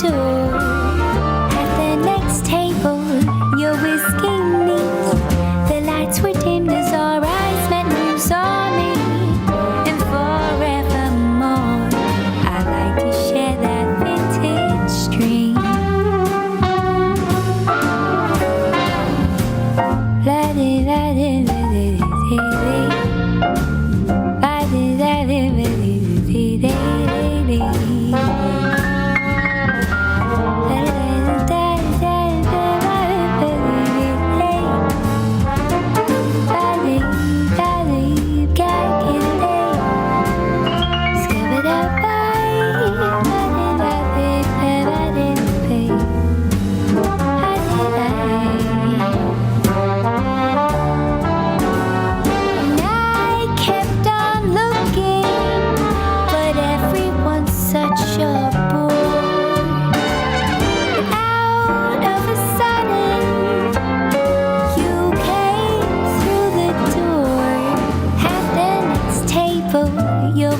door. At the next table, your whiskey neat. The lights were dimmed as our eyes met and you saw me. And forevermore, I like to share that vintage dream.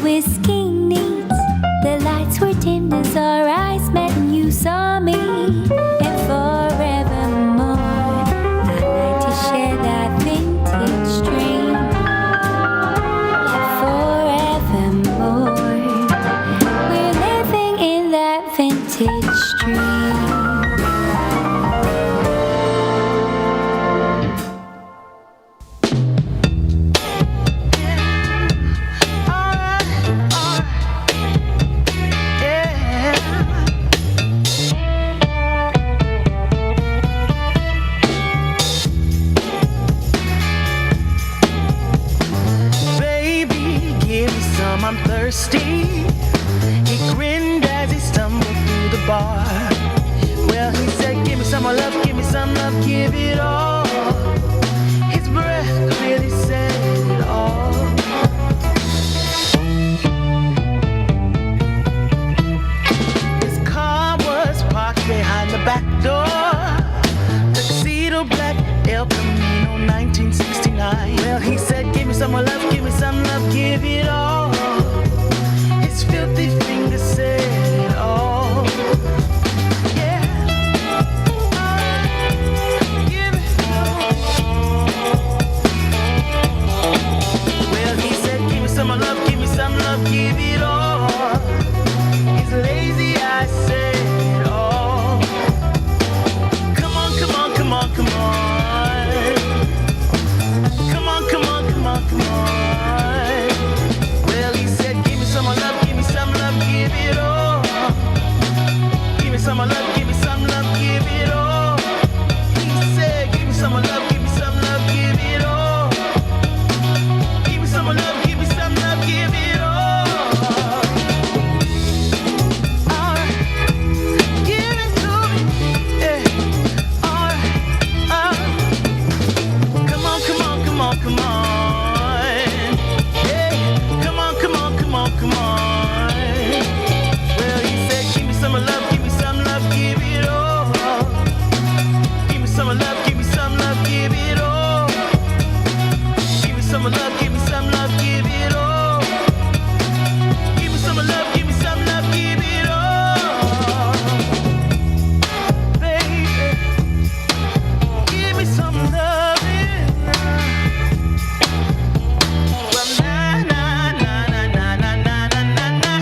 Whiskey neat. The lights were dimmed as our eyes met and you saw me. And forevermore, I like to share that vintage dream. And forevermore, we're living in that vintage dream. I'm thirsty. He grinned as he stumbled through the bar. Well, he said, give me some more love, give me some love, give it all. His breath really said it all. His car was parked behind the back door. Tuxedo black, El Camino, 1969. Well, he said, give me some more love, give me some love, give it all. His filthy fingers said it all. Yeah. Give it all. Well, he said, give me some more love, give me some love, give it all. His lazy eyes said it all. Come on, come on, come on, come on. Come on, come on, come on, come on. Well, he said, give me some more love, give me some love, give it all. Give me some more love, give me some love, give it all. He said, give me some more love, give me some love, give it all. Give me some more love, give me some love, give it all. Alright, give it to me. Yeah. Alright, come on, come on, come on, come on. Yeah, come on, come on, come on, come on. Well, he said, give me some love, give me some love, give it all. Give me some love, give me some love, give it all. Give me some love, give me some love, give it all. Give me some love, give me some love, give it all. Baby, give me some love. Well, na na na na na na na na na.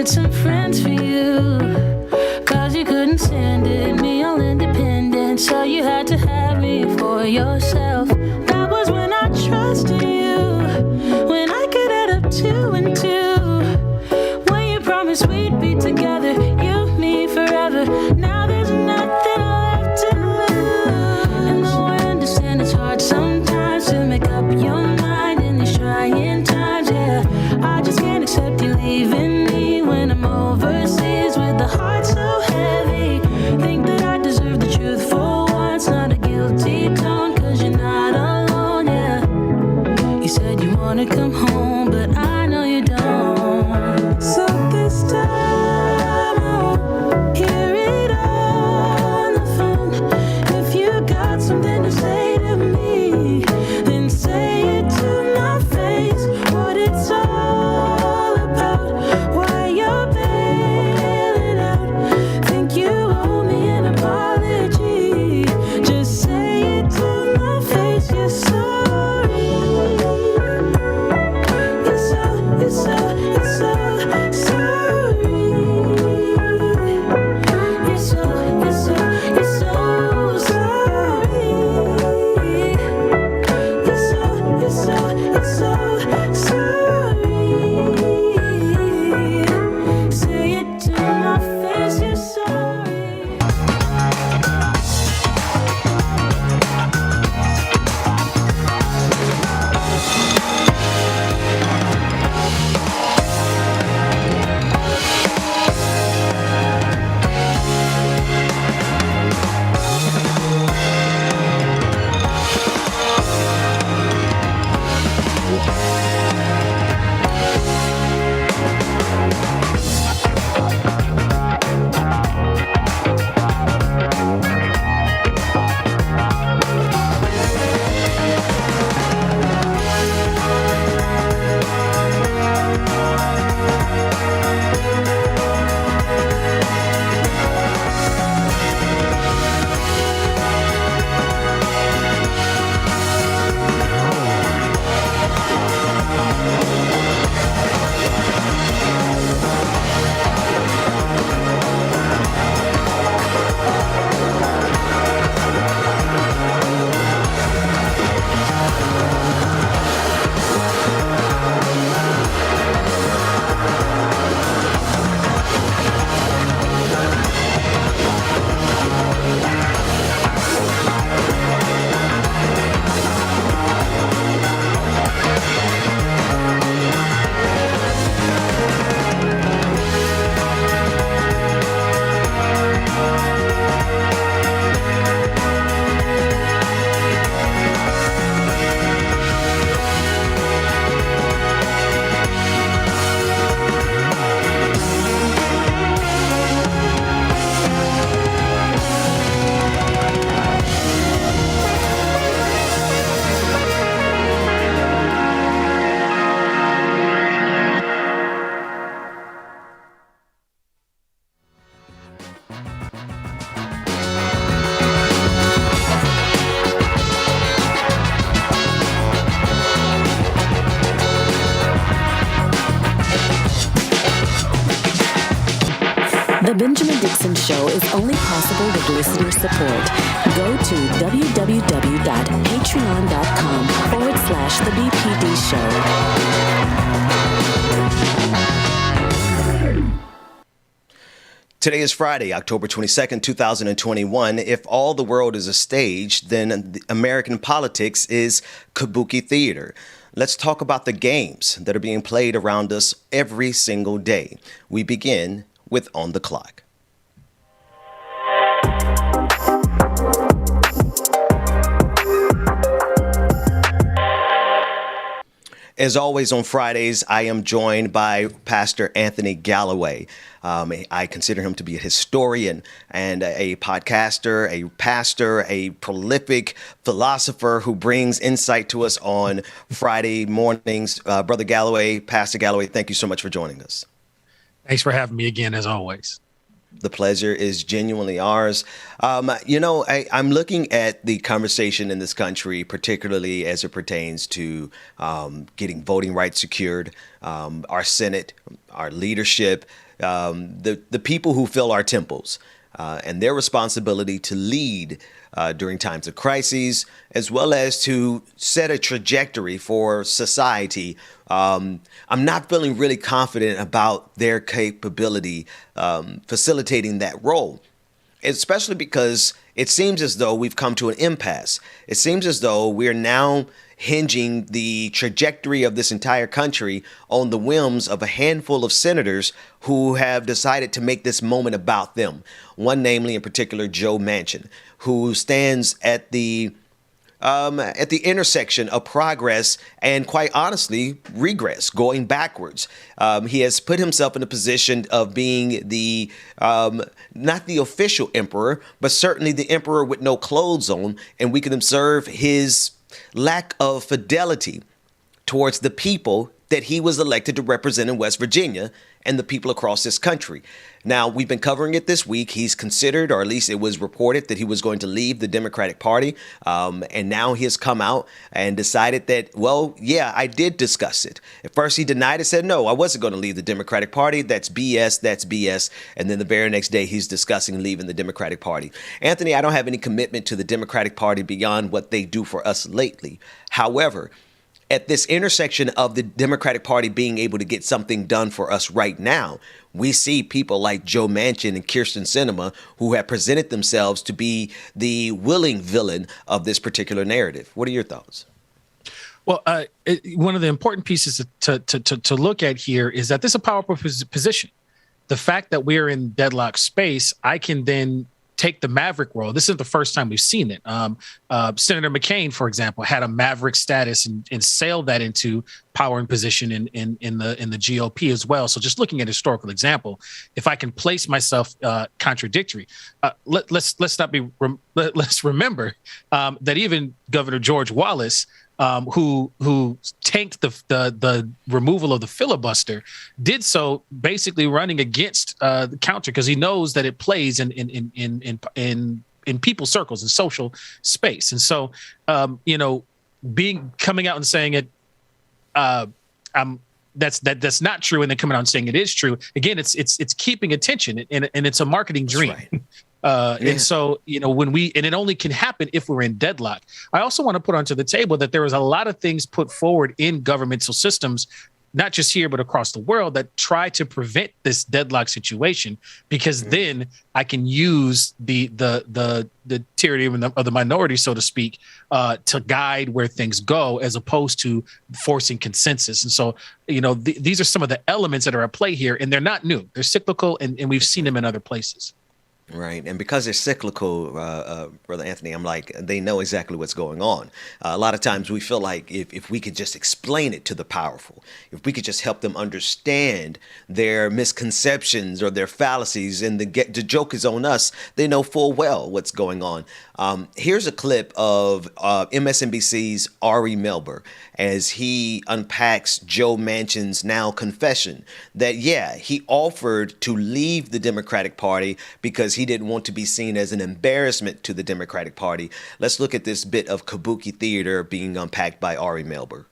with some friends for you. Cause you couldn't stand it, me all independent. So you had to have me for yourself. That was when I trusted you. When I could add up 2 and 2. When you promised we'd be together, you, me, forever. Now there's nothing left to lose. And though I understand it's hard sometimes to make up your mind in these trying times, yeah, I just can't accept you leaving me when I'm overseas with the heart so heavy. Think that I deserve the truth for once, not a guilty tone, cause you're not alone, yeah. You said you wanna come home, but I know you don't. So this time I'll hear it on the phone. If you got something to say to me, then say it to my face. What it's all about, why you're bailing out. Think you owe me an apology. Just say it to my face. You're sorry. You're so sorry. You're so sorry. You're so sorry. Say it to my face. You're sorry. The Benjamin Dixon Show is only possible with listener support. Go to www.patreon.com/The BPD Show. Today is Friday, October 22nd, 2021. If all the world is a stage, then American politics is kabuki theater. Let's talk about the games that are being played around us every single day. We begin with On the Clock. As always on Fridays, I am joined by Pastor Anthony Galloway. I consider him to be a historian and a podcaster, a pastor, a prolific philosopher who brings insight to us on Friday mornings. Brother Galloway, Pastor Galloway, thank you so much for joining us. Thanks for having me again, as always. The pleasure is genuinely ours. I'm looking at the conversation in this country, particularly as it pertains to getting voting rights secured, our Senate, our leadership, the people who fill our temples, and their responsibility to lead during times of crises, as well as to set a trajectory for society. I'm not feeling really confident about their capability facilitating that role, especially because it seems as though we've come to an impasse. It seems as though we're now hinging the trajectory of this entire country on the whims of a handful of senators who have decided to make this moment about them. One, namely, in particular, Joe Manchin, who stands at the intersection of progress and, quite honestly, regress, going backwards. He has put himself in a position of being the not the official emperor, but certainly the emperor with no clothes on, and we can observe his lack of fidelity towards the people that he was elected to represent in West Virginia and the people across this country. Now, we've been covering it this week. He's considered, or at least it was reported, that he was going to leave the Democratic Party. And now he has come out and decided that, well, yeah, I did discuss it. At first, he denied it, said, no, I wasn't going to leave the Democratic Party. That's BS. That's BS. And then the very next day, he's discussing leaving the Democratic Party. Anthony, I don't have any commitment to the Democratic Party beyond what they do for us lately. However, at this intersection of the Democratic Party being able to get something done for us right now, we see people like Joe Manchin and Kyrsten Sinema who have presented themselves to be the willing villain of this particular narrative. What are your thoughts? Well, one of the important pieces to look at here is that this is a powerful position. The fact that we're in deadlock space, I can then take the maverick role. This isn't the first time we've seen it. Senator McCain, for example, had a maverick status and sailed that into power and position in the GOP as well. So just looking at historical example, if I can place myself contradictory, let's remember that even Governor George Wallace, who tanked the removal of the filibuster, did so basically running against the counter because he knows that it plays in people's circles and social space. And so, coming out and saying it, that's not true, and then coming out and saying it is true. Again, it's keeping attention, and it's a marketing dream. Right. And so, when it only can happen if we're in deadlock. I also want to put onto the table that there was a lot of things put forward in governmental systems, not just here, but across the world, that try to prevent this deadlock situation, because then I can use the tyranny of the minority, so to speak, to guide where things go, as opposed to forcing consensus. And so, these are some of the elements that are at play here, and they're not new. They're cyclical, and we've seen them in other places. Right. And because they're cyclical, Brother Anthony, I'm like, they know exactly what's going on. A lot of times we feel like if we could just explain it to the powerful, if we could just help them understand their misconceptions or their fallacies, and the joke is on us, they know full well what's going on. Here's a clip of MSNBC's Ari Melber as he unpacks Joe Manchin's now confession that, yeah, he offered to leave the Democratic Party because he didn't want to be seen as an embarrassment to the Democratic Party. Let's look at this bit of kabuki theater being unpacked by Ari Melber.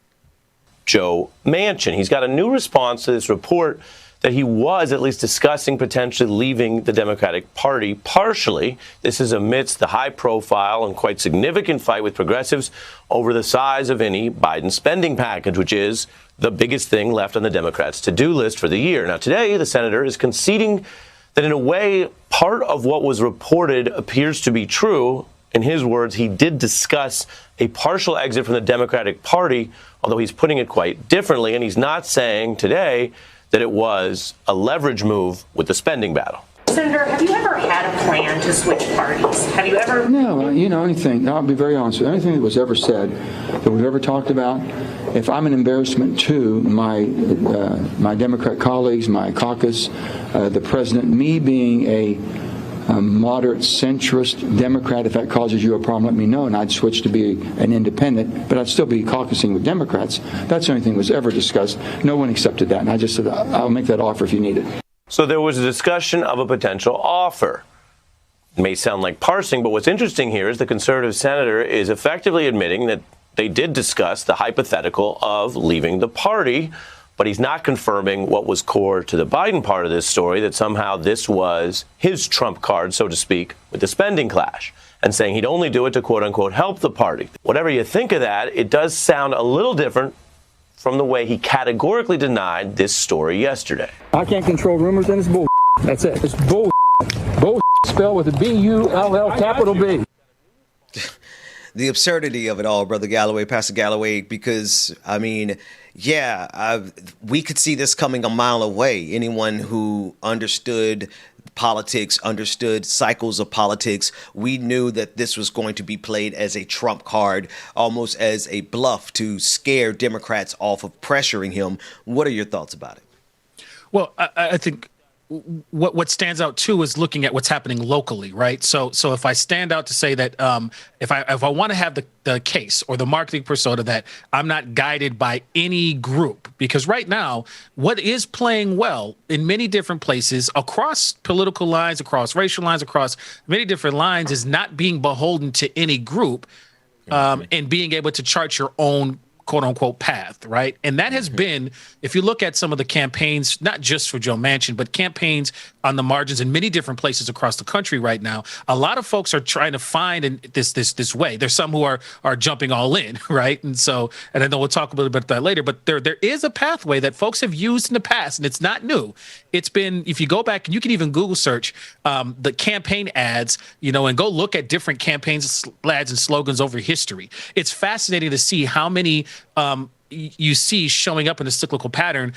Joe Manchin, he's got a new response to this report that he was at least discussing potentially leaving the Democratic Party. Partially, this is amidst the high-profile and quite significant fight with progressives over the size of any Biden spending package, which is the biggest thing left on the Democrats' to-do list for the year. Now, today, the senator is conceding that, in a way, part of what was reported appears to be true. In his words, he did discuss a partial exit from the Democratic Party, although he's putting it quite differently, and he's not saying today that it was a leverage move with the spending battle. Senator, have you ever had a plan to switch parties? Have you ever? No, anything, I'll be very honest with you, anything that was ever said, that we've ever talked about, if I'm an embarrassment to my Democrat colleagues, my caucus, the president, me being a moderate centrist Democrat, if that causes you a problem, let me know, and I'd switch to be an independent, but I'd still be caucusing with Democrats. That's the only thing that was ever discussed. No one accepted that, and I just said, I'll make that offer if you need it. So there was a discussion of a potential offer. It may sound like parsing, but what's interesting here is the conservative senator is effectively admitting that they did discuss the hypothetical of leaving the party, but he's not confirming what was core to the Biden part of this story, that somehow this was his trump card, so to speak, with the spending clash, and saying he'd only do it to, quote unquote, help the party. Whatever you think of that, it does sound a little different from the way he categorically denied this story yesterday. I can't control rumors, and it's bull. That's it. It's bull. Bull spelled with a B-U-L-L capital B. The absurdity of it all, Brother Galloway, Pastor Galloway, because, I mean, we could see this coming a mile away. Anyone who understood politics, understood cycles of politics, we knew that this was going to be played as a trump card, almost as a bluff to scare Democrats off of pressuring him. What are your thoughts about it? Well, I think what stands out too is looking at what's happening locally, right? So if I stand out to say that if I want to have the case or the marketing persona that I'm not guided by any group, because right now what is playing well in many different places across political lines, across racial lines, across many different lines is not being beholden to any group and being able to chart your own quote unquote path, right? And that has been, if you look at some of the campaigns, not just for Joe Manchin, but campaigns on the margins in many different places across the country right now, a lot of folks are trying to find this way. There's some who are jumping all in, right? And I know we'll talk a little bit about that later, but there is a pathway that folks have used in the past, and it's not new. It's been, if you go back, and you can even Google search the campaign ads, and go look at different campaigns, ads, and slogans over history. It's fascinating to see how many you see showing up in a cyclical pattern,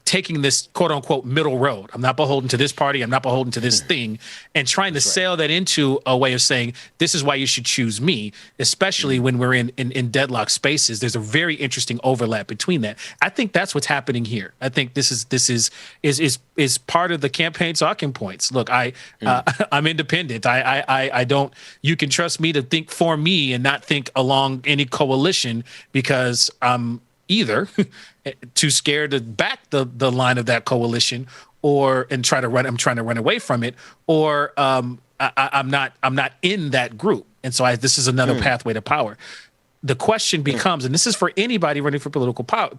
taking this quote unquote middle road. I'm not beholden to this party. I'm not beholden to this thing, and trying to sail that into a way of saying, this is why you should choose me, especially when we're in deadlock spaces. There's a very interesting overlap between that. I think that's what's happening here. I think this is part of the campaign talking points. Look, I'm independent. I don't, you can trust me to think for me and not think along any coalition, because I'm either too scared to back the line of that coalition, I'm trying to run away from it, or I'm not in that group. And so this is another pathway to power. The question becomes, and this is for anybody running for political power.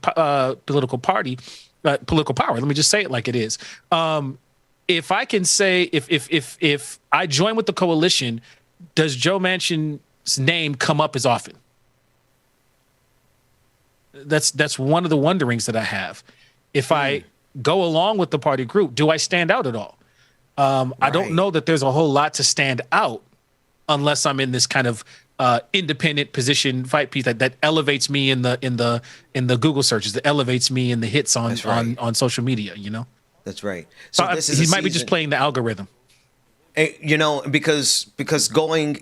Let me just say it like it is. If I can say, if I join with the coalition, does Joe Manchin's name come up as often? That's one of the wonderings that I have. If I go along with the party group, do I stand out at all? I don't know that there's a whole lot to stand out unless I'm in this kind of independent position fight piece that elevates me in the Google searches, that elevates me in the hits on social media. That's right. So he might be just playing the algorithm. Because going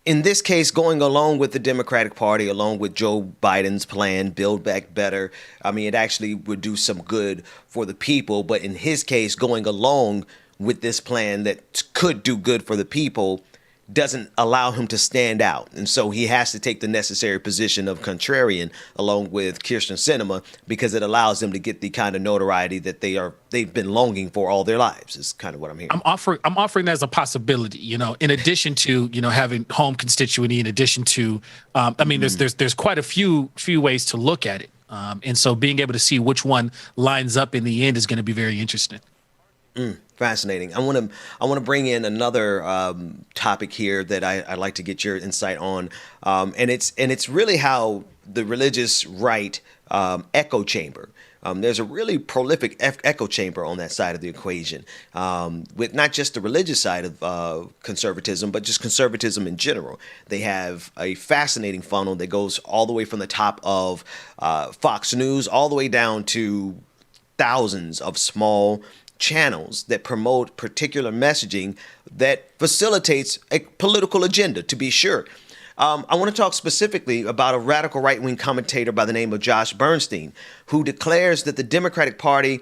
in this case, going along with the Democratic Party, along with Joe Biden's plan, Build Back Better, I mean, it actually would do some good for the people. But in his case, going along with this plan that could do good for the people doesn't allow him to stand out. And so he has to take the necessary position of contrarian along with Kirsten Sinema, because it allows them to get the kind of notoriety that they've been longing for all their lives, is kind of what I'm hearing. I'm offering that as a possibility, in addition to, having home constituency, in addition to, there's quite a few ways to look at it. And so being able to see which one lines up in the end is going to be very interesting. Fascinating. I want to bring in another topic here that I'd like to get your insight on, and it's really how the religious right echo chamber. There's a really prolific echo chamber on that side of the equation, with not just the religious side of conservatism, but just conservatism in general. They have a fascinating funnel that goes all the way from the top of Fox News all the way down to thousands of small channels that promote particular messaging that facilitates a political agenda, to be sure. I want to talk specifically about a radical right-wing commentator by the name of Josh Bernstein, who declares that the Democratic Party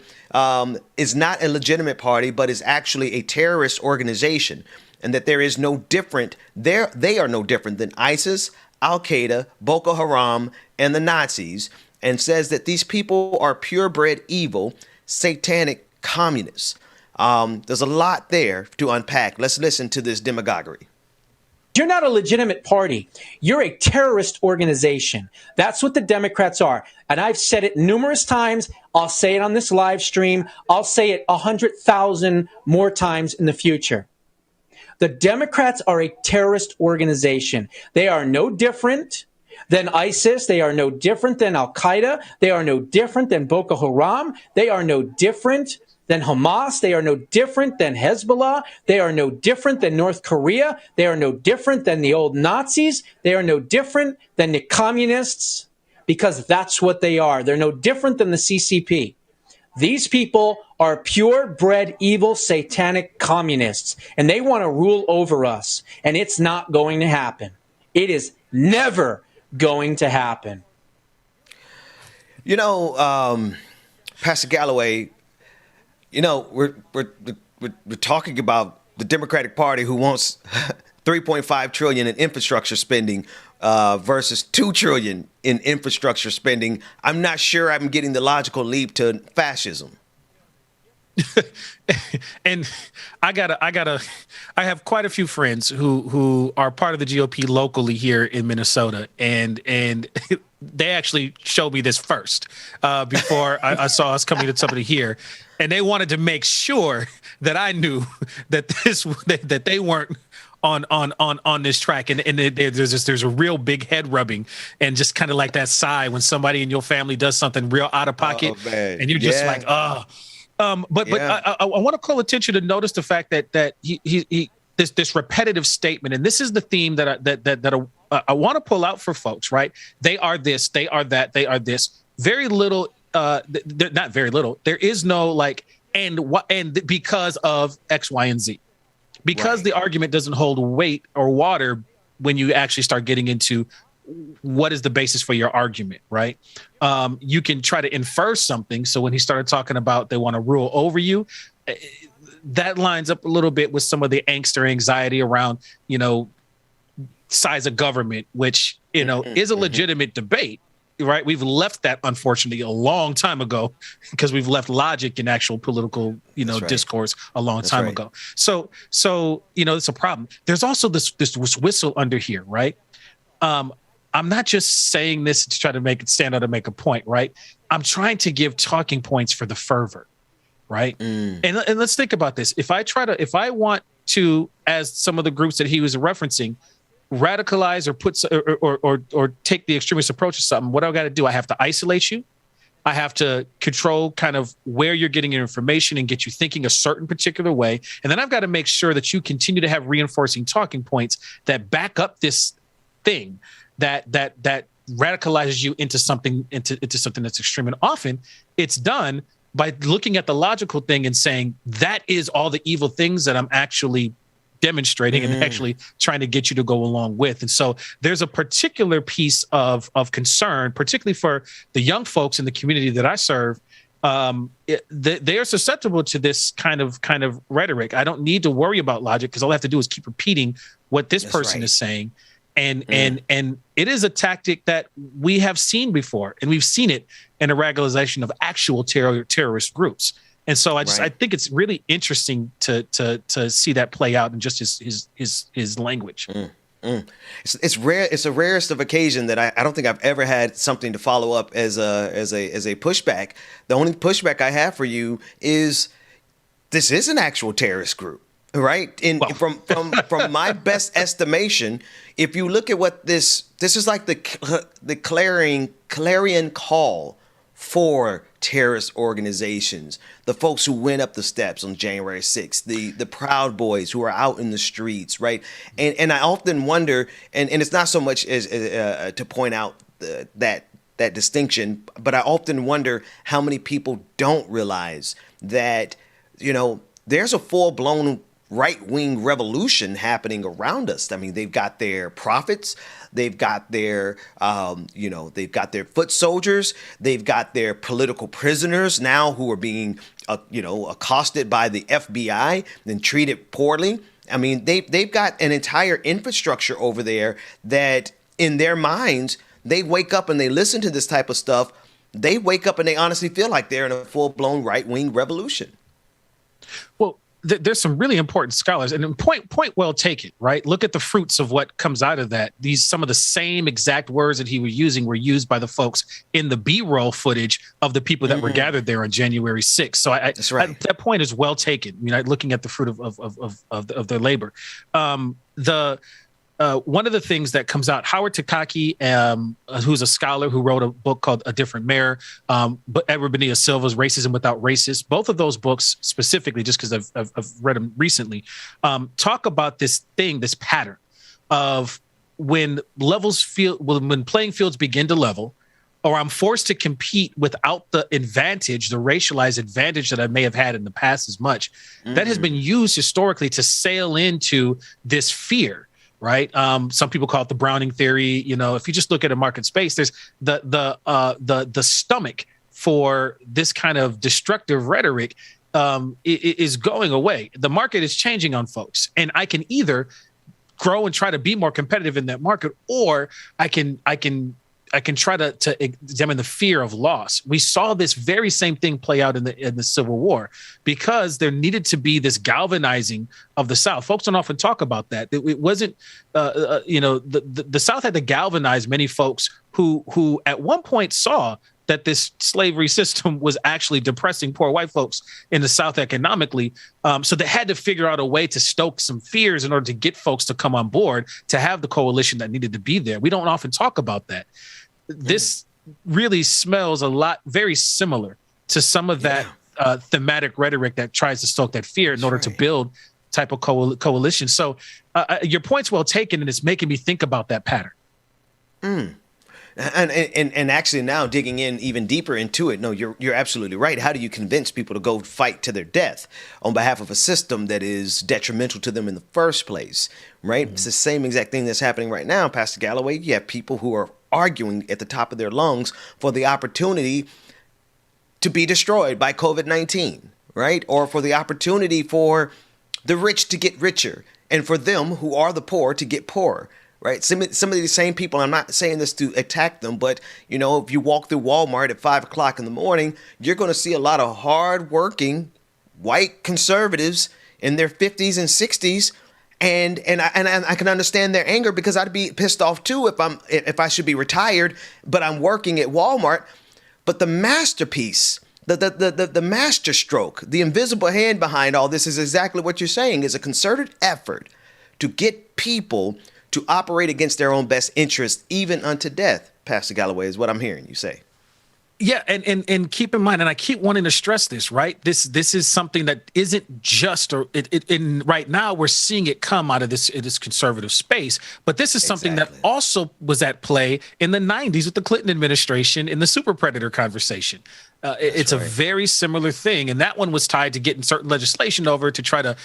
is not a legitimate party, but is actually a terrorist organization, and that they are no different than ISIS, Al-Qaeda, Boko Haram, and the Nazis, and says that these people are purebred evil, satanic communists. There's a lot there to unpack. Let's listen to this demagoguery. You're not a legitimate party. You're a terrorist organization. That's what the Democrats are. And I've said it numerous times. I'll say it on this live stream. I'll say it 100,000 more times in the future. The Democrats are a terrorist organization. They are no different than ISIS. They are no different than Al-Qaeda. They are no different than Boko Haram. They are no different than Hamas. They are no different than Hezbollah. They are no different than North Korea. They are no different than the old Nazis. They are no different than the communists, because that's what they are. They're no different than the CCP. These people are purebred evil satanic communists, and they want to rule over us, and it's not going to happen. It is never going to happen. You know, Pastor Galloway, you know, we're talking about the Democratic Party who wants 3.5 trillion in infrastructure spending versus 2 trillion in infrastructure spending. I'm not sure I'm getting the logical leap to fascism. And I have quite a few friends who are part of the GOP locally here in Minnesota, and they actually showed me this first before I saw us coming to somebody here, and they wanted to make sure that I knew that that they weren't on this track, and there's a real big head rubbing and just kind of like that sigh when somebody in your family does something real out of pocket, and you're just like, oh. But I want to call attention to notice the fact that he this repetitive statement, and this is the theme that I want to pull out for folks, right? They are this, they are that, they are this. Very little, not very little. There is no like, and because of X, Y, and Z, because the argument doesn't hold weight or water when you actually start getting into what is the basis for your argument, right? You can try to infer something. So when he started talking about they want to rule over you, that lines up a little bit with some of the angst or anxiety around, you know, size of government, which, you know, is a legitimate debate, right? We've left that, unfortunately, a long time ago because we've left logic in actual political, you know, discourse a long time ago. So, you know, it's a problem. There's also this whistle under here, right? I'm not just saying this to try to make it stand out and make a point, right? I'm trying to give talking points for the fervor, right? And let's think about this. If I want to, as some of the groups that he was referencing, radicalize or take the extremist approach to something, what do I got to do? I have to isolate you. I have to control kind of where you're getting your information and get you thinking a certain particular way. And then I've got to make sure that you continue to have reinforcing talking points that back up this thing that radicalizes you into something that's extreme. And often it's done by looking at the logical thing and saying that is all the evil things that I'm actually demonstrating and actually trying to get you to go along with. And so there's a particular piece of concern, particularly for the young folks in the community that I serve. They are susceptible to this kind of rhetoric. I don't need to worry about logic because all I have to do is keep repeating what this person is saying. And it is a tactic that we have seen before, and we've seen it in a radicalization of actual terrorist groups. And so I think it's really interesting to see that play out in just his language. It's rare. It's a rarest of occasion that I don't think I've ever had something to follow up as a pushback. The only pushback I have for you is this is an actual terrorist group. Right. From my best estimation, if you look at what this is like the clarion call for terrorist organizations, the folks who went up the steps on January 6th, the Proud Boys who are out in the streets. Right. And I often wonder, and it's not so much as to point out that distinction, but I often wonder how many people don't realize that, you know, there's a full-blown right-wing revolution happening around us. I mean, they've got their prophets, they've got their, they've got their foot soldiers, they've got their political prisoners now who are being, accosted by the FBI and treated poorly. I mean, they've got an entire infrastructure over there that, in their minds, they wake up and they listen to this type of stuff, they wake up and they honestly feel like they're in a full-blown right-wing revolution. Well, there's some really important scholars, and point well taken, right? Look at the fruits of what comes out of that. Some of the same exact words that he was using were used by the folks in the B-roll footage of the people that were gathered there on January 6th. So That's right. that point is well taken. Looking at the fruit of their labor. One of the things that comes out, Howard Takaki, who's a scholar who wrote a book called A Different Mayor, but Edward Bonilla Silva's Racism Without Racists, both of those books specifically, just because I've read them recently, talk about this pattern of when playing fields begin to level, or I'm forced to compete without the advantage, the racialized advantage that I may have had in the past as much, that has been used historically to sail into this fear. Right. Some people call it the Browning theory. If you just look at a market space, there's the stomach for this kind of destructive rhetoric is going away. The market is changing on folks, and I can either grow and try to be more competitive in that market, or I can try to examine the fear of loss. We saw this very same thing play out in the Civil War, because there needed to be this galvanizing of the South. Folks don't often talk about that. It wasn't, the South had to galvanize many folks who at one point saw that this slavery system was actually depressing poor white folks in the South economically. So they had to figure out a way to stoke some fears in order to get folks to come on board, to have the coalition that needed to be there. We don't often talk about that. This really smells very similar to some of that thematic rhetoric that tries to stoke that fear in order to build type of coalition. So your point's well taken, and it's making me think about that pattern. And actually now digging in even deeper into it, no, you're absolutely right. How do you convince people to go fight to their death on behalf of a system that is detrimental to them in the first place, right? It's the same exact thing that's happening right now, Pastor Galloway. You have people who are arguing at the top of their lungs for the opportunity to be destroyed by COVID-19, right? Or for the opportunity for the rich to get richer, and for them who are the poor to get poorer. Right. Some of these same people, I'm not saying this to attack them, but, if you walk through Walmart at 5 o'clock in the morning, you're going to see a lot of hardworking white conservatives in their 50s and 60s. And I can understand their anger, because I'd be pissed off, too, if I should be retired, but I'm working at Walmart. But the masterpiece, the master stroke, the invisible hand behind all this is exactly what you're saying, is a concerted effort to get people to operate against their own best interests, even unto death, Pastor Galloway, is what I'm hearing you say. Yeah, and keep in mind, and I keep wanting to stress this, right? This is something that isn't just, right now we're seeing it come out of this conservative space, but this is something that also was at play in the 90s with the Clinton administration in the super predator conversation. It's a very similar thing, and that one was tied to getting certain legislation over to try to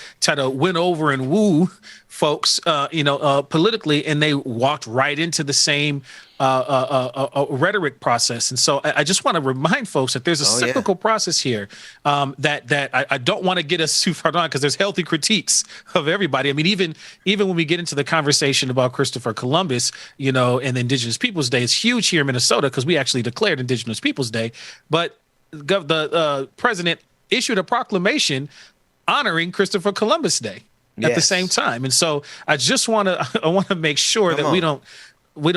win over and woo folks, politically, and they walked right into the same rhetoric process. And so I just want to remind folks that there's a cyclical process here that I don't want to get us too far on, because there's healthy critiques of everybody. I mean, even when we get into the conversation about Christopher Columbus, and the Indigenous Peoples Day, it's huge here in Minnesota because we actually declared Indigenous Peoples Day, but the president issued a proclamation honoring Christopher Columbus Day at the same time. And so I just want to make sure that we don't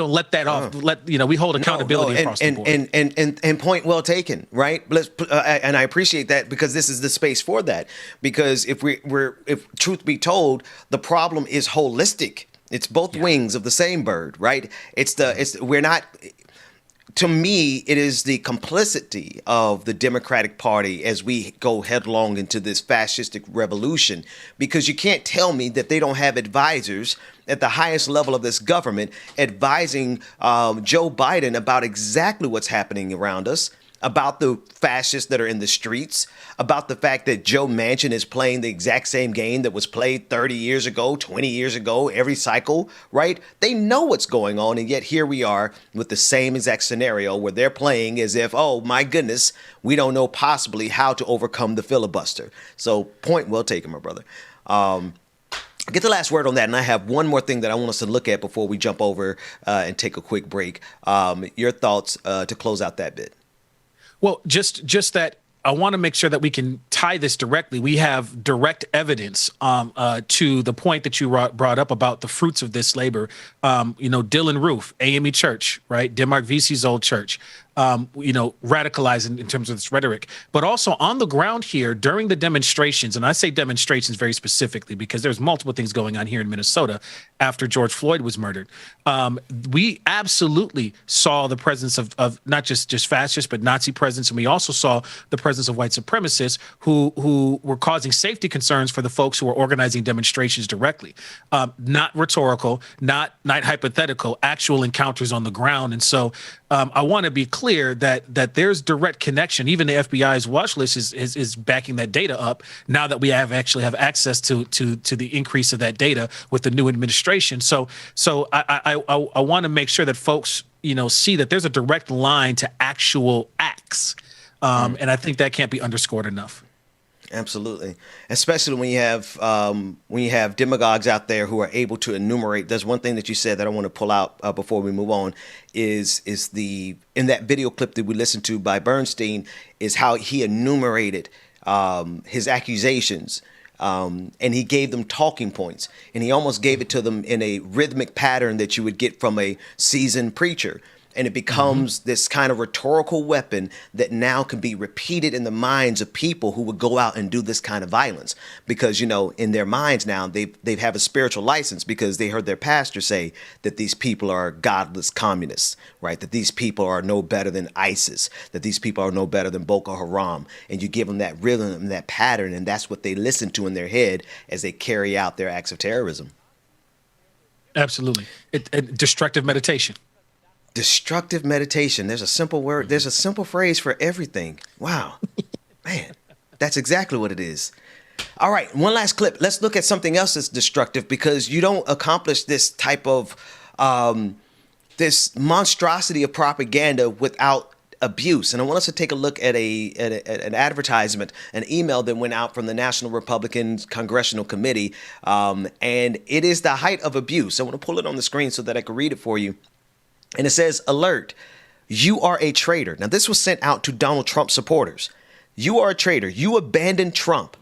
let that off. We hold accountability across the board. And point well taken, right? And I appreciate that, because this is the space for that. Because if truth be told, the problem is holistic. It's both wings of the same bird, right? We're not. To me, it is the complicity of the Democratic Party as we go headlong into this fascistic revolution, because you can't tell me that they don't have advisors at the highest level of this government advising Joe Biden about exactly what's happening around us, about the fascists that are in the streets, about the fact that Joe Manchin is playing the exact same game that was played 30 years ago, 20 years ago, every cycle, right? They know what's going on, and yet here we are with the same exact scenario where they're playing as if, oh my goodness, we don't know possibly how to overcome the filibuster. So point well taken, my brother. I'll get the last word on that, and I have one more thing that I want us to look at before we jump over and take a quick break. Your thoughts to close out that bit. Well, just that I want to make sure that we can tie this directly. We have direct evidence to the point that you brought up about the fruits of this labor. Dylan Roof, AME Church, right? Denmark VC's old church. Radicalizing in terms of this rhetoric, but also on the ground here during the demonstrations. And I say demonstrations very specifically because there's multiple things going on here in Minnesota after George Floyd was murdered. We absolutely saw the presence of not just fascists, but Nazi presence. And we also saw the presence of white supremacists who were causing safety concerns for the folks who were organizing demonstrations directly. Not rhetorical, not hypothetical, actual encounters on the ground. And so I want to be clear that there's direct connection. Even the FBI's watch list is backing that data up now that we actually have access to the increase of that data with the new administration. So I want to make sure that folks see that there's a direct line to actual acts, and I think that can't be underscored enough. Absolutely, especially when you have demagogues out there who are able to enumerate. There's one thing that you said that I want to pull out before we move on is in that video clip that we listened to by Bernstein is how he enumerated his accusations. And he gave them talking points, and he almost gave it to them in a rhythmic pattern that you would get from a seasoned preacher. And it becomes this kind of rhetorical weapon that now can be repeated in the minds of people who would go out and do this kind of violence. Because, in their minds now, they have a spiritual license because they heard their pastor say that these people are godless communists, right? That these people are no better than ISIS, that these people are no better than Boko Haram. And you give them that rhythm and that pattern, and that's what they listen to in their head as they carry out their acts of terrorism. Absolutely. Destructive meditation. Destructive meditation. There's a simple word. There's a simple phrase for everything. Wow, man, that's exactly what it is. All right, one last clip. Let's look at something else that's destructive, because you don't accomplish this type of this monstrosity of propaganda without abuse. And I want us to take a look at an advertisement, an email that went out from the National Republican Congressional Committee, and it is the height of abuse. I want to pull it on the screen so that I can read it for you. And it says, "Alert, you are a traitor." Now, this was sent out to Donald Trump supporters. "You are a traitor. You abandoned Trump.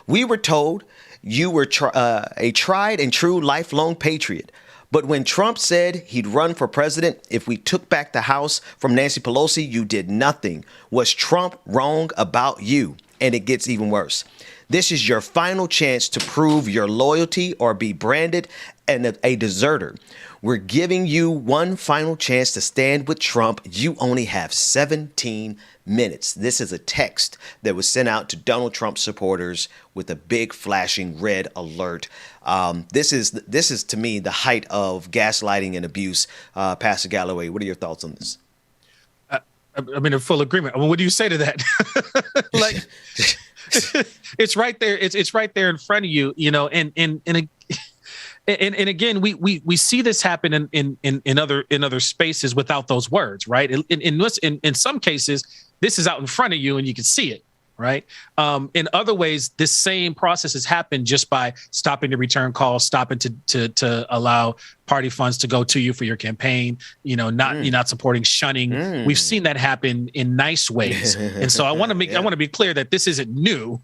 We were told you were a tried and true lifelong patriot. But when Trump said he'd run for president if we took back the House from Nancy Pelosi, you did nothing. Was Trump wrong about you?" And it gets even worse. "This is your final chance to prove your loyalty or be branded a deserter. We're giving you one final chance to stand with Trump. You only have 17 minutes. This is a text that was sent out to Donald Trump supporters with a big flashing red alert. This is to me the height of gaslighting and abuse. Pastor Galloway, what are your thoughts on this? I'm in full agreement. I mean, what do you say to that? Like, it's right there. It's right there in front of you, and again, we see this happen in other spaces without those words, right? In some cases, this is out in front of you and you can see it, right? In other ways, this same process has happened just by stopping to return calls, stopping to allow party funds to go to you for your campaign, not supporting, shunning. We've seen that happen in nice ways. And so I want to be clear that this isn't new.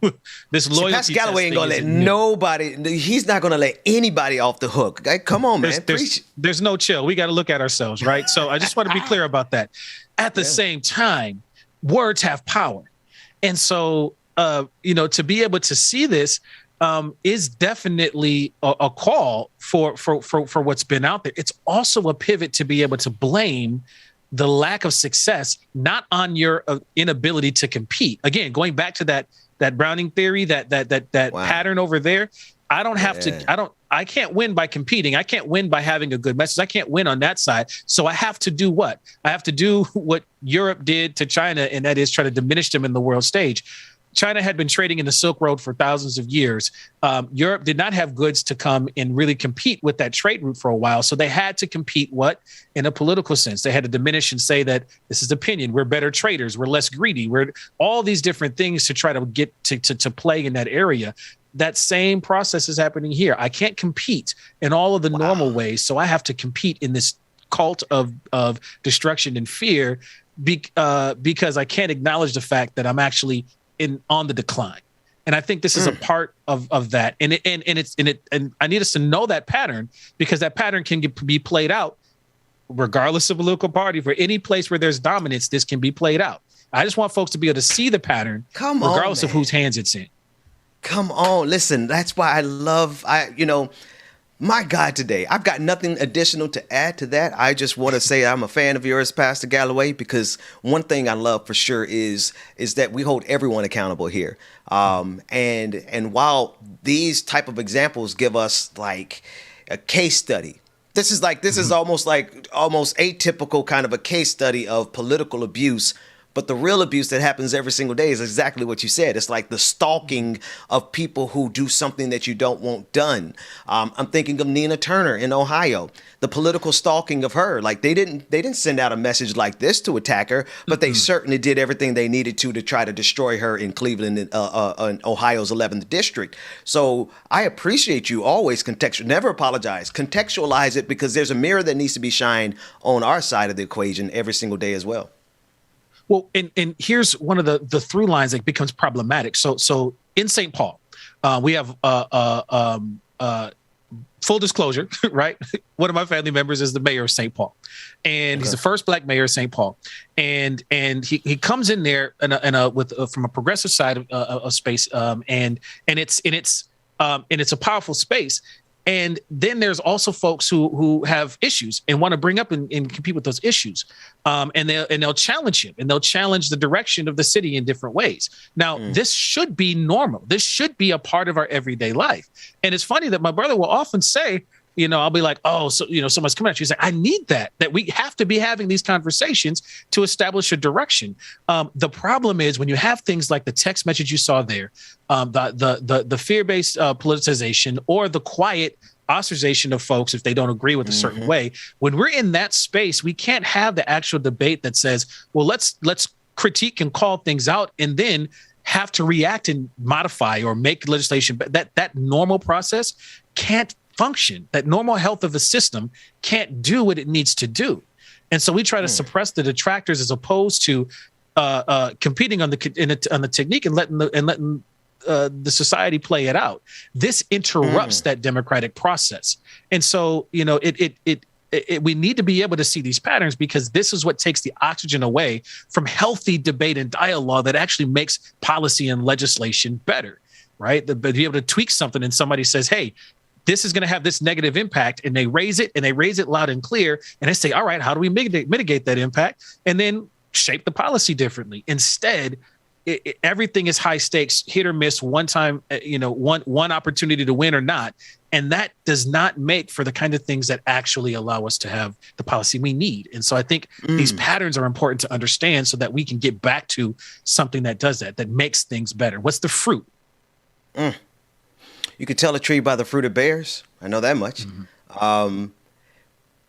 This loyalty. Pastor Galloway ain't gonna let nobody, he's not gonna let anybody off the hook. Come on, man. There's no chill. We got to look at ourselves, right? So I just want to be clear about that. At the same time, words have power. And so, to be able to see this is definitely a call for what's been out there. It's also a pivot to be able to blame the lack of success, not on your inability to compete. Again, going back to that Browning theory, that wow. pattern over there. I don't have to. I can't win by competing. I can't win by having a good message. I can't win on that side. So I have to do what? I have to do what Europe did to China, and that is try to diminish them in the world stage. China had been trading in the Silk Road for thousands of years. Europe did not have goods to come and really compete with that trade route for a while. So they had to compete in a political sense. They had to diminish and say that this is opinion. We're better traders. We're less greedy. We're all these different things to try to get to play in that area. That same process is happening here. I can't compete in all of the normal ways. So I have to compete in this cult of destruction and fear because I can't acknowledge the fact that I'm actually on the decline. And I think this is a part of that. And I need us to know that pattern, because that pattern can be played out regardless of political party. For any place where there's dominance, this can be played out. I just want folks to be able to see the pattern regardless of whose hands it's in. Come on. Listen, that's why I love, my God, today, I've got nothing additional to add to that. I just want to say I'm a fan of yours, Pastor Galloway, because one thing I love for sure is that we hold everyone accountable here. And while these type of examples give us like a case study, this is almost atypical kind of a case study of political abuse. But the real abuse that happens every single day is exactly what you said. It's like the stalking of people who do something that you don't want done. I'm thinking of Nina Turner in Ohio, the political stalking of her. Like they didn't send out a message like this to attack her, but they certainly did everything they needed to try to destroy her in Cleveland, in Ohio's 11th district. So I appreciate you always never apologize, contextualize it, because there's a mirror that needs to be shined on our side of the equation every single day as well. Well, and here's one of the through lines that becomes problematic. So in St. Paul, we have full disclosure, right? One of my family members is the mayor of St. Paul, and he's the first Black mayor of St. Paul. And he comes in there from a progressive side of space, and it's a powerful space. And then there's also folks who have issues and want to bring up and compete with those issues. And they'll challenge him, and they'll challenge the direction of the city in different ways. Now, this should be normal. This should be a part of our everyday life. And it's funny that my brother will often say, I'll be like, oh, so, someone's coming at you. He's like, I need that we have to be having these conversations to establish a direction. The problem is when you have things like the text message you saw there, the fear-based politicization, or the quiet ostracization of folks if they don't agree with a certain way. When we're in that space, we can't have the actual debate that says, well, let's critique and call things out, and then have to react and modify or make legislation. But that normal process can't function. That normal health of the system can't do what it needs to do. And so we try to suppress the detractors as opposed to competing on the technique and letting the society play it out. This interrupts that democratic process. And so, we need to be able to see these patterns, because this is what takes the oxygen away from healthy debate and dialogue that actually makes policy and legislation better, right? To be able to tweak something and somebody says, hey, this is going to have this negative impact, and they raise it loud and clear. And they say, all right, how do we mitigate that impact? And then shape the policy differently. Instead, everything is high stakes, hit or miss, one time, one opportunity to win or not. And that does not make for the kind of things that actually allow us to have the policy we need. And so I think these patterns are important to understand so that we can get back to something that does that makes things better. What's the fruit? You can tell a tree by the fruit it bears. I know that much.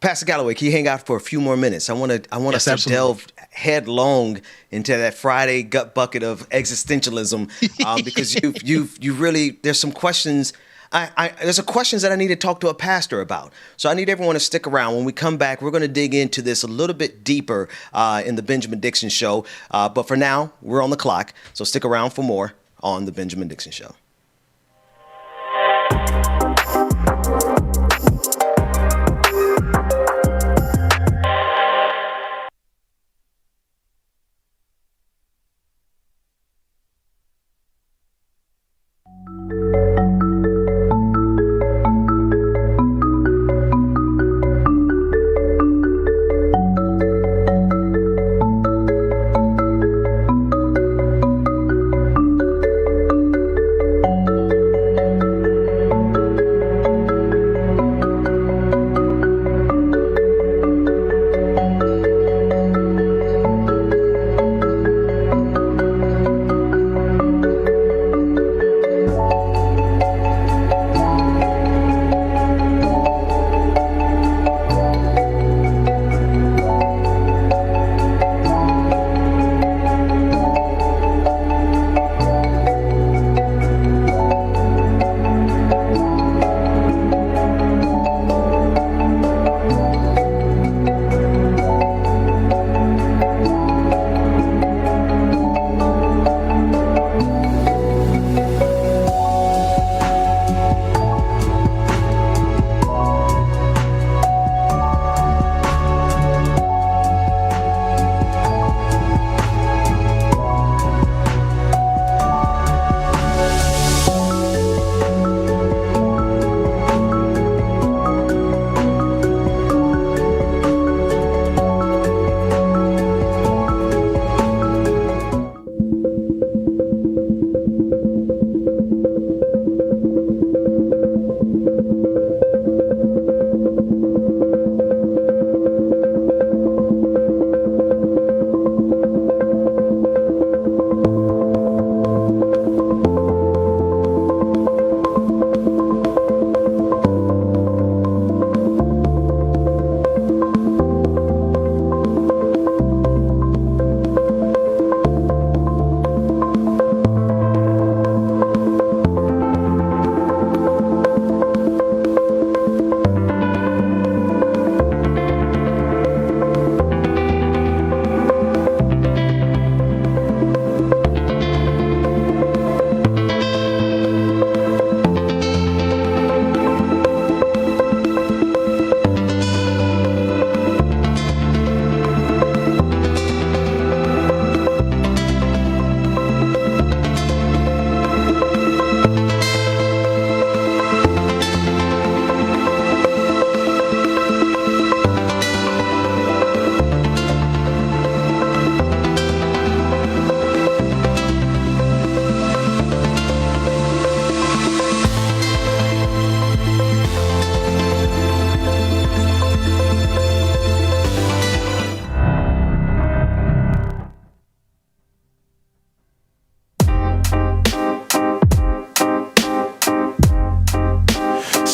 Pastor Galloway, can you hang out for a few more minutes? I want us to delve headlong into that Friday gut bucket of existentialism, because you really, there's some questions. There's some questions that I need to talk to a pastor about. So I need everyone to stick around. When we come back, we're going to dig into this a little bit deeper in the Benjamin Dixon Show. But for now, we're on the clock. So stick around for more on the Benjamin Dixon Show.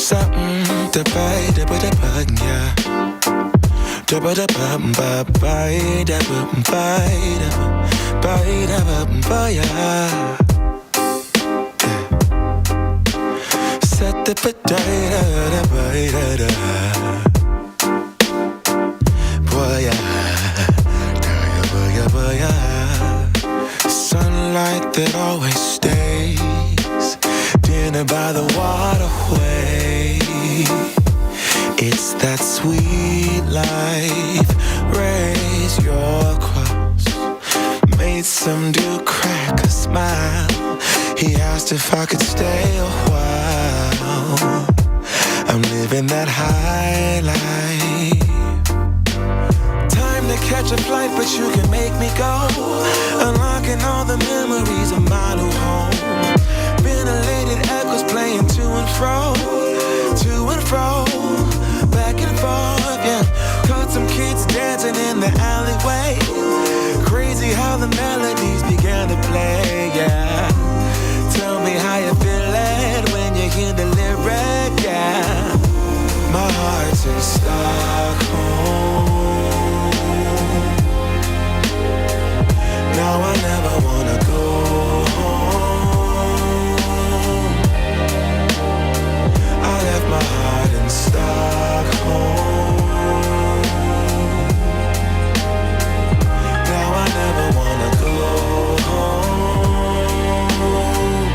something to bite, yeah. Set the potato, sunlight that always stays, dinner by the waterway. It's that sweet life. Raise your cross. Made some dude crack a smile. He asked if I could stay a while. I'm living that high life. Time to catch a flight, but you can make me go. Unlocking all the memories of my new home. Ventilated echoes playing to and fro. To and fro, back and forth, yeah. Caught some kids dancing in the alleyway. Crazy how the melodies began to play, yeah. Tell me how you feeling when you hear the lyric, yeah. My heart's in Stockholm. Now I never wanna go home. I left my heart in Stockholm. Now I never wanna go home.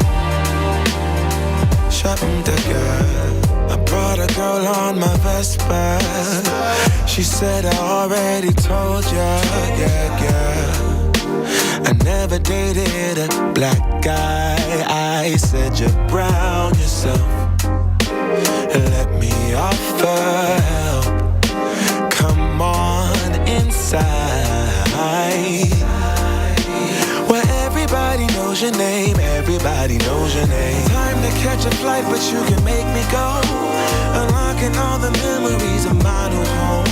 Shopping together. I brought a girl on my Vespa. She said I already told ya, yeah. I never dated a black guy. I said you're brown yourself. Let me offer help. Come on inside. Where everybody knows your name, everybody knows your name. Time to catch a flight, but you can make me go. Unlocking all the memories of my new home.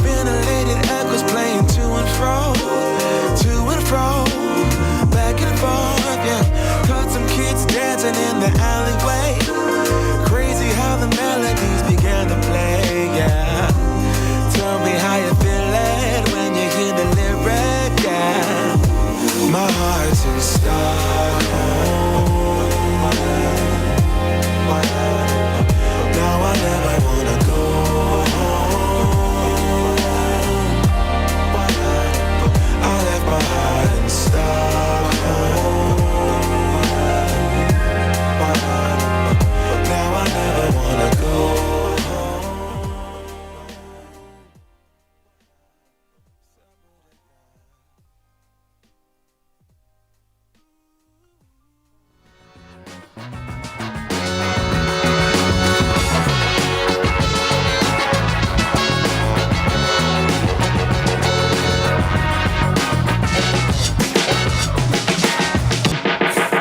Ventilated echoes playing to and fro. To and fro, back and forth, yeah. Caught some kids dancing in the alleyway. Crazy how the melodies began to play, yeah. Tell me how you feeling when you hear the lyric, yeah. My heart's in Stockholm. Now I never wanna go home. I left my heart in Stockholm. Now I never wanna go home.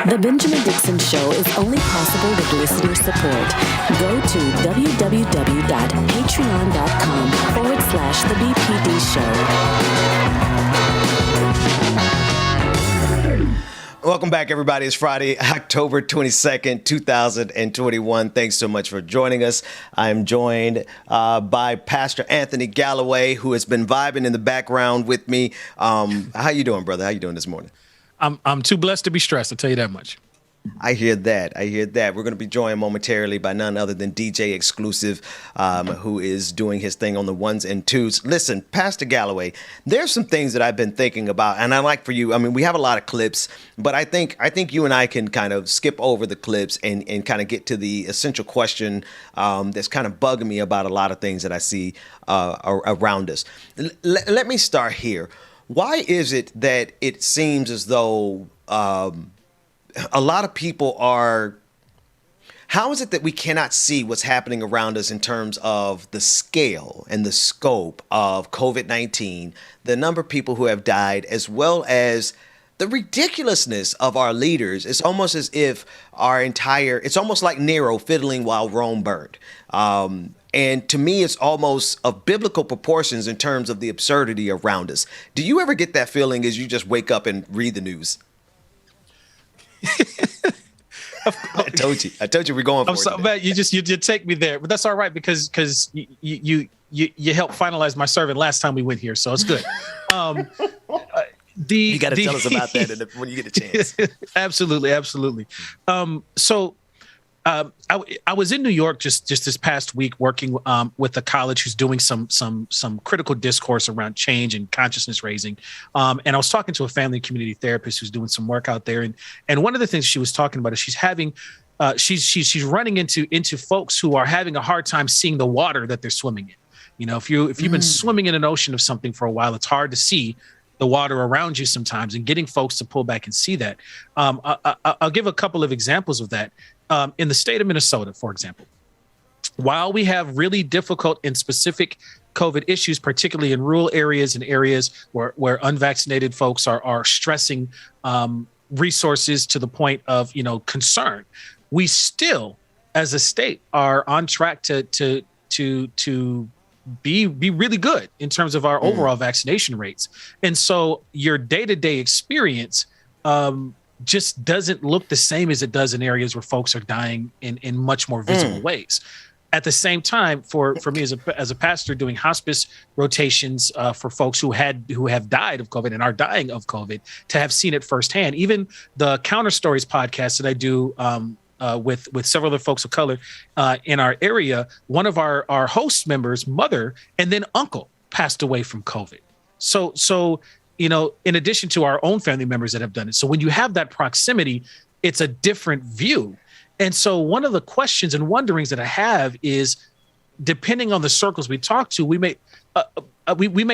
The Benjamin Dixon Show is only possible with listener support. Go to www.patreon.com/The BPD Show. Welcome back, everybody. It's Friday, October 22nd, 2021. Thanks so much for joining us. I'm joined by Pastor Anthony Galloway, who has been vibing in the background with me. How you doing, brother? How you doing this morning? I'm too blessed to be stressed. I'll tell you that much. I hear that. We're going to be joined momentarily by none other than DJ Exclusive, who is doing his thing on the ones and twos. Listen, Pastor Galloway, there's some things that I've been thinking about, and I like for you. I mean, we have a lot of clips, but I think you and I can kind of skip over the clips and kind of get to the essential question that's kind of bugging me about a lot of things that I see around us. Let me start here. Why is it that it seems as though a lot of people are, how is it that we cannot see what's happening around us in terms of the scale and the scope of COVID-19, the number of people who have died, as well as the ridiculousness of our leaders? It's almost as if it's almost like Nero fiddling while Rome burned. And to me, it's almost of biblical proportions in terms of the absurdity around us. Do you ever get that feeling as you just wake up and read the news? I told you we're going for I'm it. so bad. You take me there, but that's all right because you helped finalize my servant last time we went here, so it's good. You got to tell us about that when you get a chance. Absolutely. I was in New York just this past week working with a college who's doing some critical discourse around change and consciousness raising. And I was talking to a family and community therapist who's doing some work out there. And one of the things she was talking about is she's running into folks who are having a hard time seeing the water that they're swimming in. You know, if you've been swimming in an ocean of something for a while, it's hard to see the water around you sometimes, and getting folks to pull back and see that. I'll give a couple of examples of that. In the state of Minnesota, for example, while we have really difficult and specific COVID issues, particularly in rural areas and areas where unvaccinated folks are stressing resources to the point of, concern, we still, as a state, are on track to be really good in terms of our overall vaccination rates. And so your day-to-day experience just doesn't look the same as it does in areas where folks are dying in much more visible ways. At the same time, for me as a pastor doing hospice rotations for folks who have died of COVID and are dying of COVID, to have seen it firsthand, even the Counter Stories podcast that I do with several other folks of color in our area, one of our host members' mother and then uncle passed away from COVID. So in addition to our own family members that have done it. So when you have that proximity, it's a different view. And so one of the questions and wonderings that I have is, depending on the circles we talk to, we may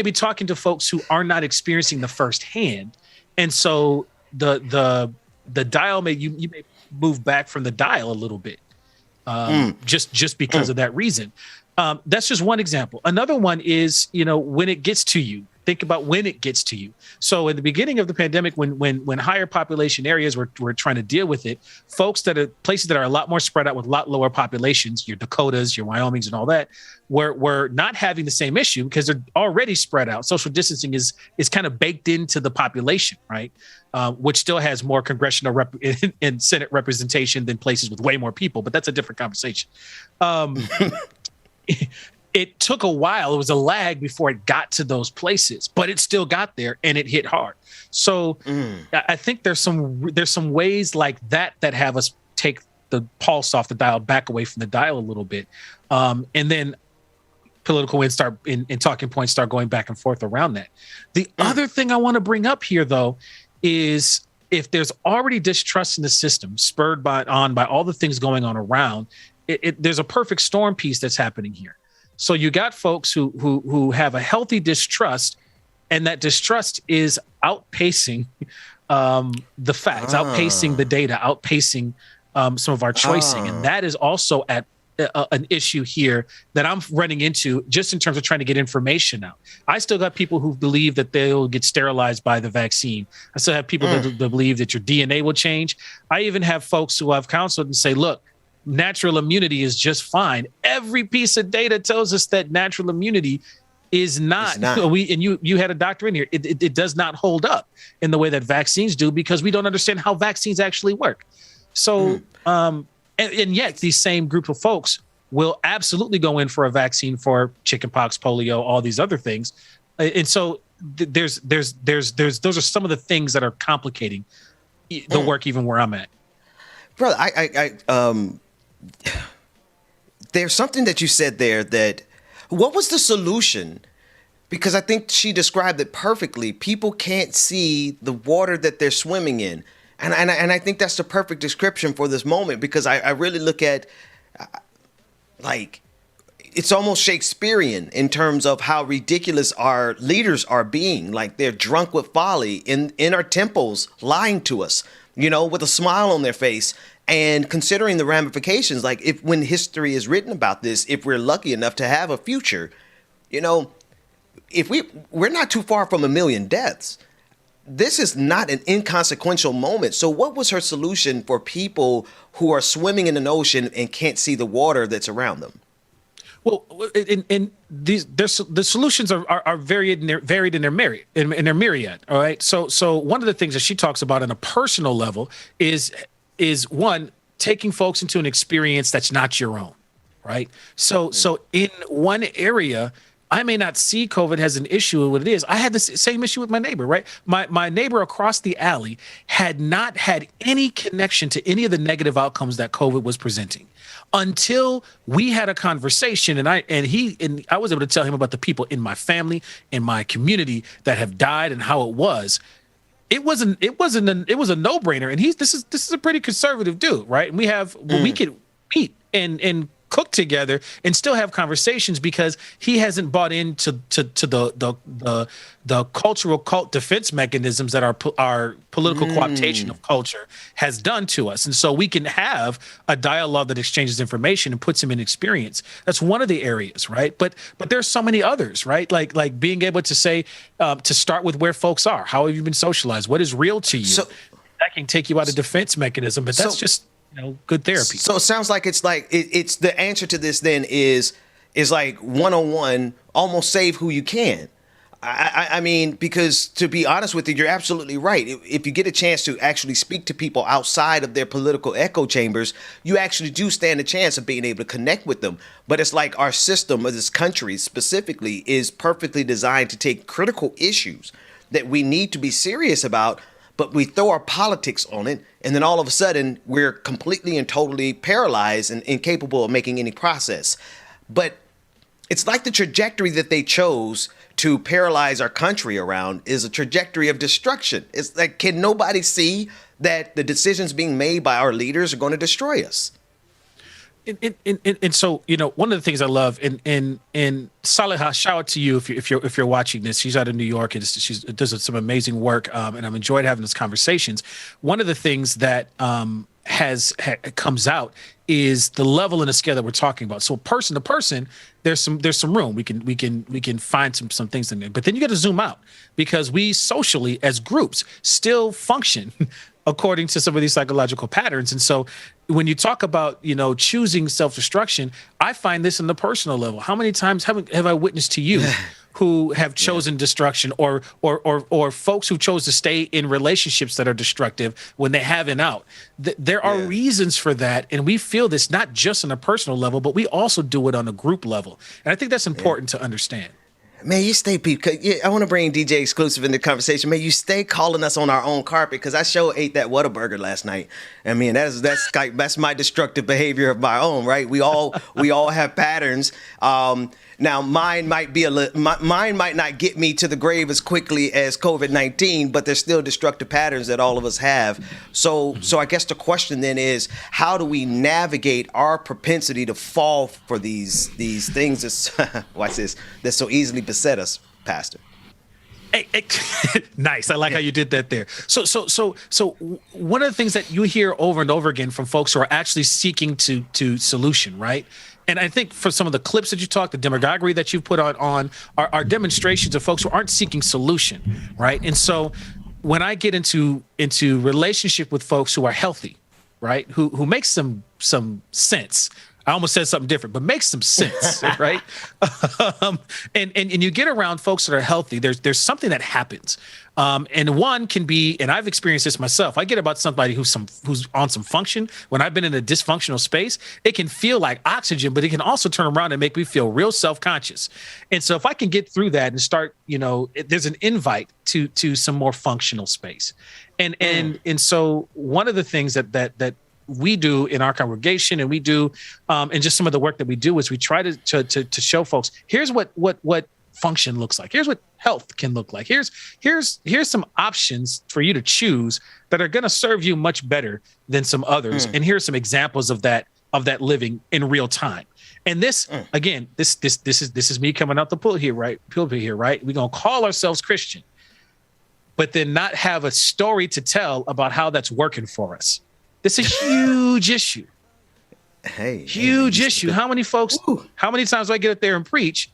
be talking to folks who are not experiencing the firsthand. And so the dial you may move back from the dial a little bit, just because of that reason. That's just one example. Another one is, when it gets to you. Think about when it gets to you. So in the beginning of the pandemic, when higher population areas were trying to deal with it, places that are a lot more spread out with a lot lower populations, your Dakotas, your Wyomings and all that, were not having the same issue because they're already spread out. Social distancing is kind of baked into the population, right? Which still has more congressional and Senate representation than places with way more people, but that's a different conversation. It took a while. It was a lag before it got to those places, but it still got there and it hit hard. So I think there's some ways like that have us take the pulse off the dial, back away from the dial a little bit. And then political winds and talking points start going back and forth around that. The other thing I want to bring up here, though, is if there's already distrust in the system spurred by all the things going on around, there's a perfect storm piece that's happening here. So you got folks who have a healthy distrust, and that distrust is outpacing the facts, outpacing the data, outpacing some of our choicing. And that is also at an issue here that I'm running into just in terms of trying to get information out. I still got people who believe that they'll get sterilized by the vaccine. I still have people that believe that your DNA will change. I even have folks who I've counseled and say, look, natural immunity is just fine. Every piece of data tells us that natural immunity is not. You had a doctor in here. It does not hold up in the way that vaccines do, because we don't understand how vaccines actually work. So, and yet these same group of folks will absolutely go in for a vaccine for chickenpox, polio, all these other things. And so those are some of the things that are complicating the work even where I'm at. Brother, there's something that you said there what was the solution? Because I think she described it perfectly. People can't see the water that they're swimming in. And I think that's the perfect description for this moment, because I really look at, it's almost Shakespearean in terms of how ridiculous our leaders are being. Like, they're drunk with folly in our temples, lying to us, with a smile on their face. And considering the ramifications, like when history is written about this, if we're lucky enough to have a future, if we're not too far from 1 million deaths. This is not an inconsequential moment. So what was her solution for people who are swimming in an ocean and can't see the water that's around them? Well, the solutions are varied in their myriad. All right. So one of the things that she talks about on a personal level is one, taking folks into an experience that's not your own, right? So in one area, I may not see COVID as an issue with what it is. I had the same issue with my neighbor, right? My neighbor across the alley had not had any connection to any of the negative outcomes that COVID was presenting until we had a conversation, and I was able to tell him about the people in my family, in my community that have died and how it was. It was a no-brainer. And this is a pretty conservative dude, right? And we could meet and cook together and still have conversations because he hasn't bought into the cultural cult defense mechanisms that our political cooptation of culture has done to us. And so we can have a dialogue that exchanges information and puts him in experience. That's one of the areas, right? But there's so many others, right? Like being able to say, to start with where folks are. How have you been socialized? What is real to you? That can take you out of defense mechanism, but that's just good therapy. So it sounds like it's the answer to this then is like 101, almost save who you can. I mean, because to be honest with you, you're absolutely right. If you get a chance to actually speak to people outside of their political echo chambers, you actually do stand a chance of being able to connect with them. But it's like our system, or this country specifically, is perfectly designed to take critical issues that we need to be serious about, but we throw our politics on it, and then all of a sudden we're completely and totally paralyzed and incapable of making any process. But it's like the trajectory that they chose to paralyze our country around is a trajectory of destruction. It's like, can nobody see that the decisions being made by our leaders are going to destroy us? And so, one of the things I love, and Saliha, shout out to you if you're watching this. She's out of New York and she does some amazing work, and I've enjoyed having these conversations. One of the things that comes out is the level and the scale that we're talking about. So person to person, there's some room. We can find some things in there. But then you got to zoom out because we socially as groups still function according to some of these psychological patterns. And so when you talk about, choosing self-destruction, I find this in the personal level. How many times have I witnessed to you who have chosen destruction or folks who chose to stay in relationships that are destructive when they haven't out? There are reasons for that. And we feel this not just on a personal level, but we also do it on a group level. And I think that's important to understand. Man, you stay, I want to bring DJ Exclusive in the conversation. Man, you stay calling us on our own carpet because I ate that Whataburger last night. I mean, that's my destructive behavior of my own, right? We all have patterns. Now, mine might not get me to the grave as quickly as COVID-19, but there's still destructive patterns that all of us have. So I guess the question then is, how do we navigate our propensity to fall for these things that so easily beset us, Pastor? Nice. I like how you did that there. So one of the things that you hear over and over again from folks who are actually seeking to solution, right? And I think for some of the clips that you talked, the demagoguery that you've put on are demonstrations of folks who aren't seeking solution, right? And so when I get into relationship with folks who are healthy, right, who makes some sense. I almost said something different, but makes some sense, right? And you get around folks that are healthy. There's something that happens, and one can be, and I've experienced this myself. I get about somebody who's on some function. When I've been in a dysfunctional space, it can feel like oxygen, but it can also turn around and make me feel real self-conscious. And so if I can get through that and start, there's an invite to some more functional space, and so one of the things that we do in our congregation, and we do, and just some of the work that we do, is we try to show folks, here's what function looks like. Here's what health can look like. Here's some options for you to choose that are going to serve you much better than some others. And here's some examples of that living in real time. And this, again, this is me coming out the pulpit here, right? We're going to call ourselves Christian, but then not have a story to tell about how that's working for us. It's a huge issue. Huge issue. How many folks, how many times do I get up there and preach?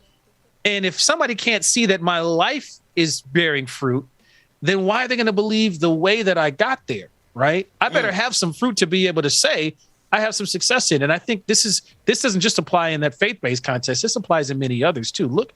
And if somebody can't see that my life is bearing fruit, then why are they going to believe the way that I got there, right? I better have some fruit to be able to say I have some success in. And I think this doesn't just apply in that faith-based context. This applies in many others too. Look,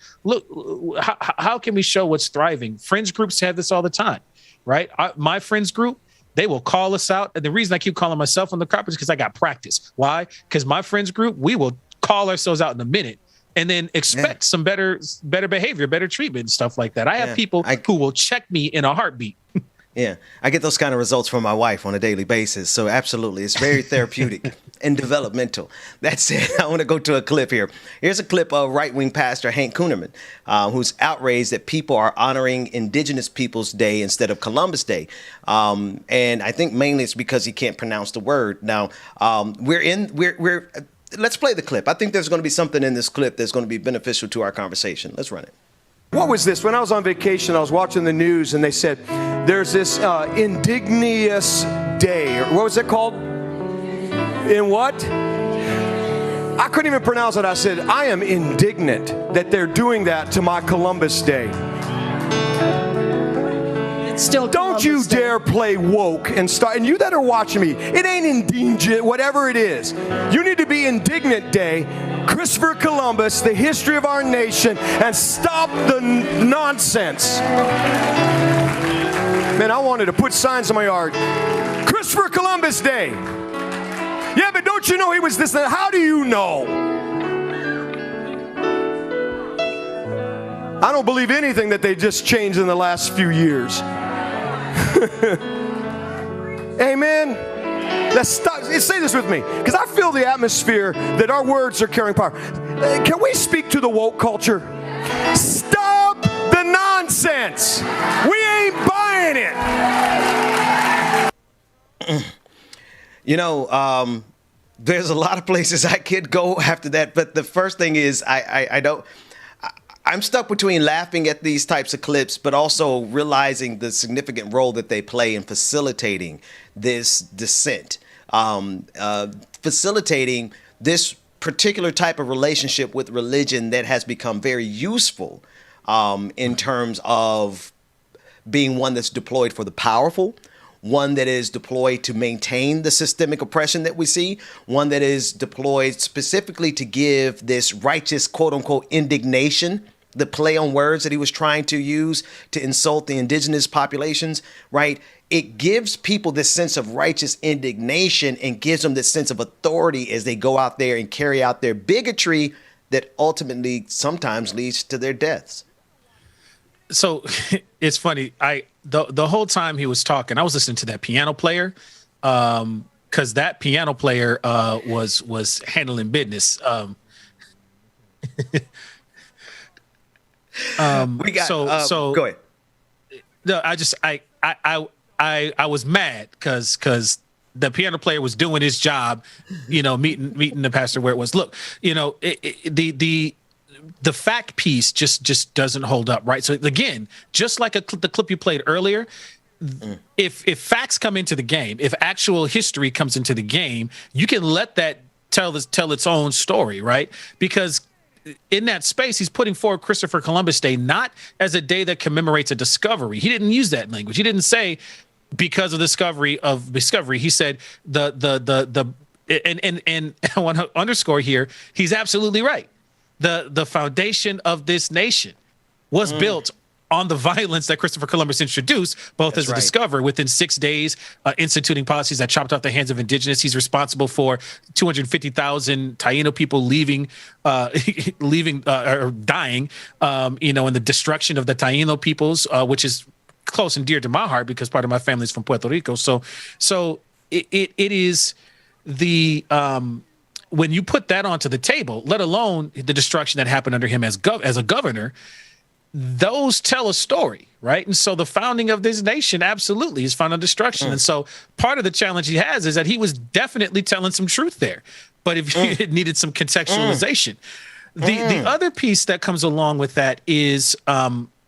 how can we show what's thriving? Friends groups have this all the time, right? My friends group, They will call us out. And the reason I keep calling myself on the carpet is because I got practice. Why? Because my friends group, we will call ourselves out in a minute and then expect some better behavior, better treatment and stuff like that. I have people who will check me in a heartbeat. Yeah, I get those kind of results from my wife on a daily basis. So absolutely, it's very therapeutic and developmental. That said, I want to go to a clip here. Here's a clip of right-wing pastor Hank Kuhneman, who's outraged that people are honoring Indigenous Peoples Day instead of Columbus Day. And I think mainly it's because he can't pronounce the word. Now, let's play the clip. I think there's going to be something in this clip that's going to be beneficial to our conversation. Let's run it. What was this? When I was on vacation, I was watching the news, and they said there's this Indigenous Day. Or what was it called? In what? I couldn't even pronounce it. I said, I am indignant that they're doing that to my Columbus Day. Still don't you dare play woke and start. And you that are watching me, it ain't indignant, whatever it is. You need to be indignant day, Christopher Columbus, the history of our nation, and stop the nonsense. Man, I wanted to put signs in my yard. Christopher Columbus Day. Yeah, but don't you know he was this? How do you know? I don't believe anything that they just changed in the last few years. Amen. Let's stop. Say this with me, because I feel the atmosphere that our words are carrying power. Can we speak to the woke culture? Stop the nonsense. We ain't buying it. You know, there's a lot of places I could go after that, but the first thing is I'm stuck between laughing at these types of clips, but also realizing the significant role that they play in facilitating this dissent, facilitating this particular type of relationship with religion that has become very useful in terms of being one that's deployed for the powerful, one that is deployed to maintain the systemic oppression that we see, one that is deployed specifically to give this righteous, quote unquote, indignation, the play on words that he was trying to use to insult the indigenous populations, right? It gives people this sense of righteous indignation and gives them this sense of authority as they go out there and carry out their bigotry that ultimately sometimes leads to their deaths. So it's funny. The whole time he was talking, I was listening to that piano player, because that piano player was handling business. Go ahead. No, I was mad because the piano player was doing his job, meeting the pastor where it was. Look, the fact piece just doesn't hold up, right? So again, just like the clip you played earlier, if facts come into the game, if actual history comes into the game, you can let that tell its own story, right? Because in that space, he's putting forward Christopher Columbus Day not as a day that commemorates a discovery. He didn't use that language. He didn't say because of discovery. He said and I want to underscore here, he's absolutely right. The foundation of this nation was built on the violence that Christopher Columbus introduced, both as a discoverer within 6 days, instituting policies that chopped off the hands of indigenous. He's responsible for 250,000 Taino people leaving or dying, in the destruction of the Taino peoples, which is close and dear to my heart because part of my family is from Puerto Rico. So it is the when you put that onto the table, let alone the destruction that happened under him as a governor, those tell a story, right? And so the founding of this nation absolutely is founded on destruction. And so part of the challenge he has is that he was definitely telling some truth there, but if it needed some contextualization. The other piece that comes along with that is,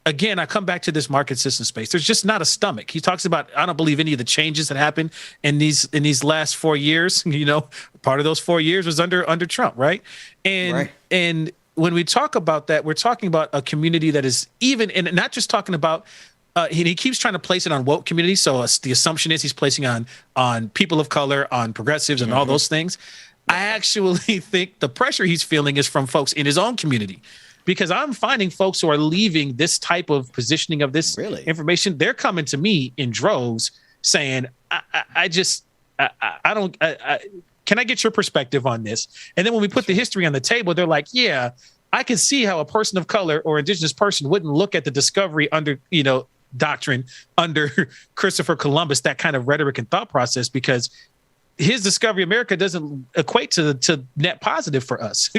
again, I come back to this market system space. There's just not a stomach. He talks about, I don't believe any of the changes that happened in these last 4 years. Part of those 4 years was under Trump, right? And when we talk about that, we're talking about a community that is even, and not just talking about, he keeps trying to place it on woke communities. So the assumption is he's placing on people of color, on progressives, and all those things. I actually think the pressure he's feeling is from folks in his own community, because I'm finding folks who are leaving this type of positioning of this information. They're coming to me in droves saying, I don't. Can I get your perspective on this? And then when we put the history on the table, they're like, yeah, I can see how a person of color or indigenous person wouldn't look at the discovery under, doctrine under Christopher Columbus, that kind of rhetoric and thought process, because his discovery of America doesn't equate to net positive for us.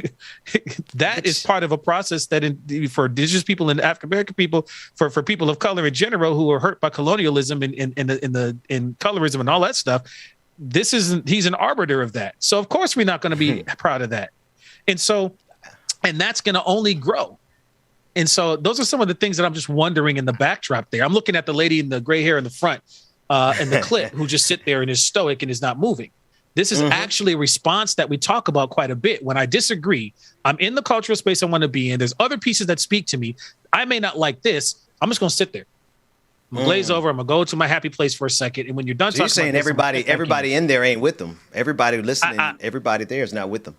That is part of a process that for indigenous people and African American people, for people of color in general who are hurt by colonialism and colorism and all that stuff. He's an arbiter of that. So of course we're not going to be proud of that. And that's going to only grow. And so those are some of the things that I'm just wondering in the backdrop there. I'm looking at the lady in the gray hair in the front and the clip who just sit there and is stoic and is not moving. This is actually a response that we talk about quite a bit. When I disagree, I'm in the cultural space I want to be in. There's other pieces that speak to me. I may not like this. I'm just going to sit there. I'm going to glaze over. I'm going to go to my happy place for a second. And when you're done, so you're saying everybody in there ain't with them. Everybody listening, everybody there is not with them.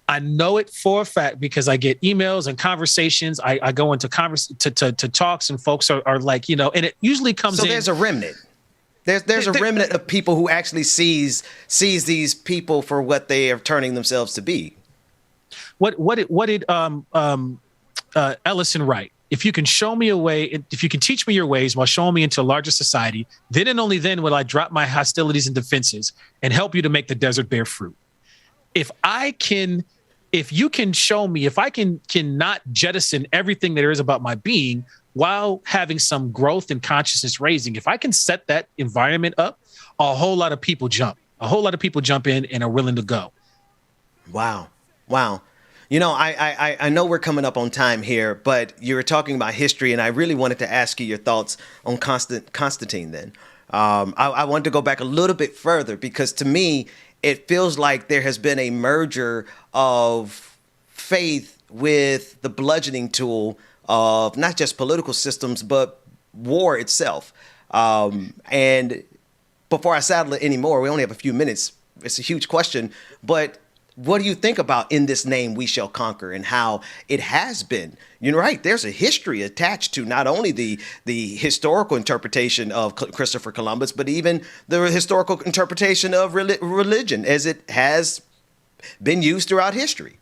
I know it for a fact because I get emails and conversations. I go into to talks and folks are like, and it usually comes in. So there's a remnant. There's a remnant of people who actually sees these people for what they are turning themselves to be. What did Ellison write? If you can show me a way, if you can teach me your ways while showing me into a larger society, then and only then will I drop my hostilities and defenses and help you to make the desert bear fruit. If you can show me, if I cannot jettison everything there is about my being while having some growth and consciousness raising, if I can set that environment up, a whole lot of people jump. A whole lot of people jump in and are willing to go. Wow. I know we're coming up on time here, but you were talking about history, and I really wanted to ask you your thoughts on Constantine then. I wanted to go back a little bit further because to me, it feels like there has been a merger of faith with the bludgeoning tool of not just political systems, but war itself. And before I saddle it anymore, we only have a few minutes. It's a huge question, but what do you think about in this name we shall conquer and how it has been? You're right. There's a history attached to not only the historical interpretation of Christopher Columbus, but even the historical interpretation of religion as it has been used throughout history.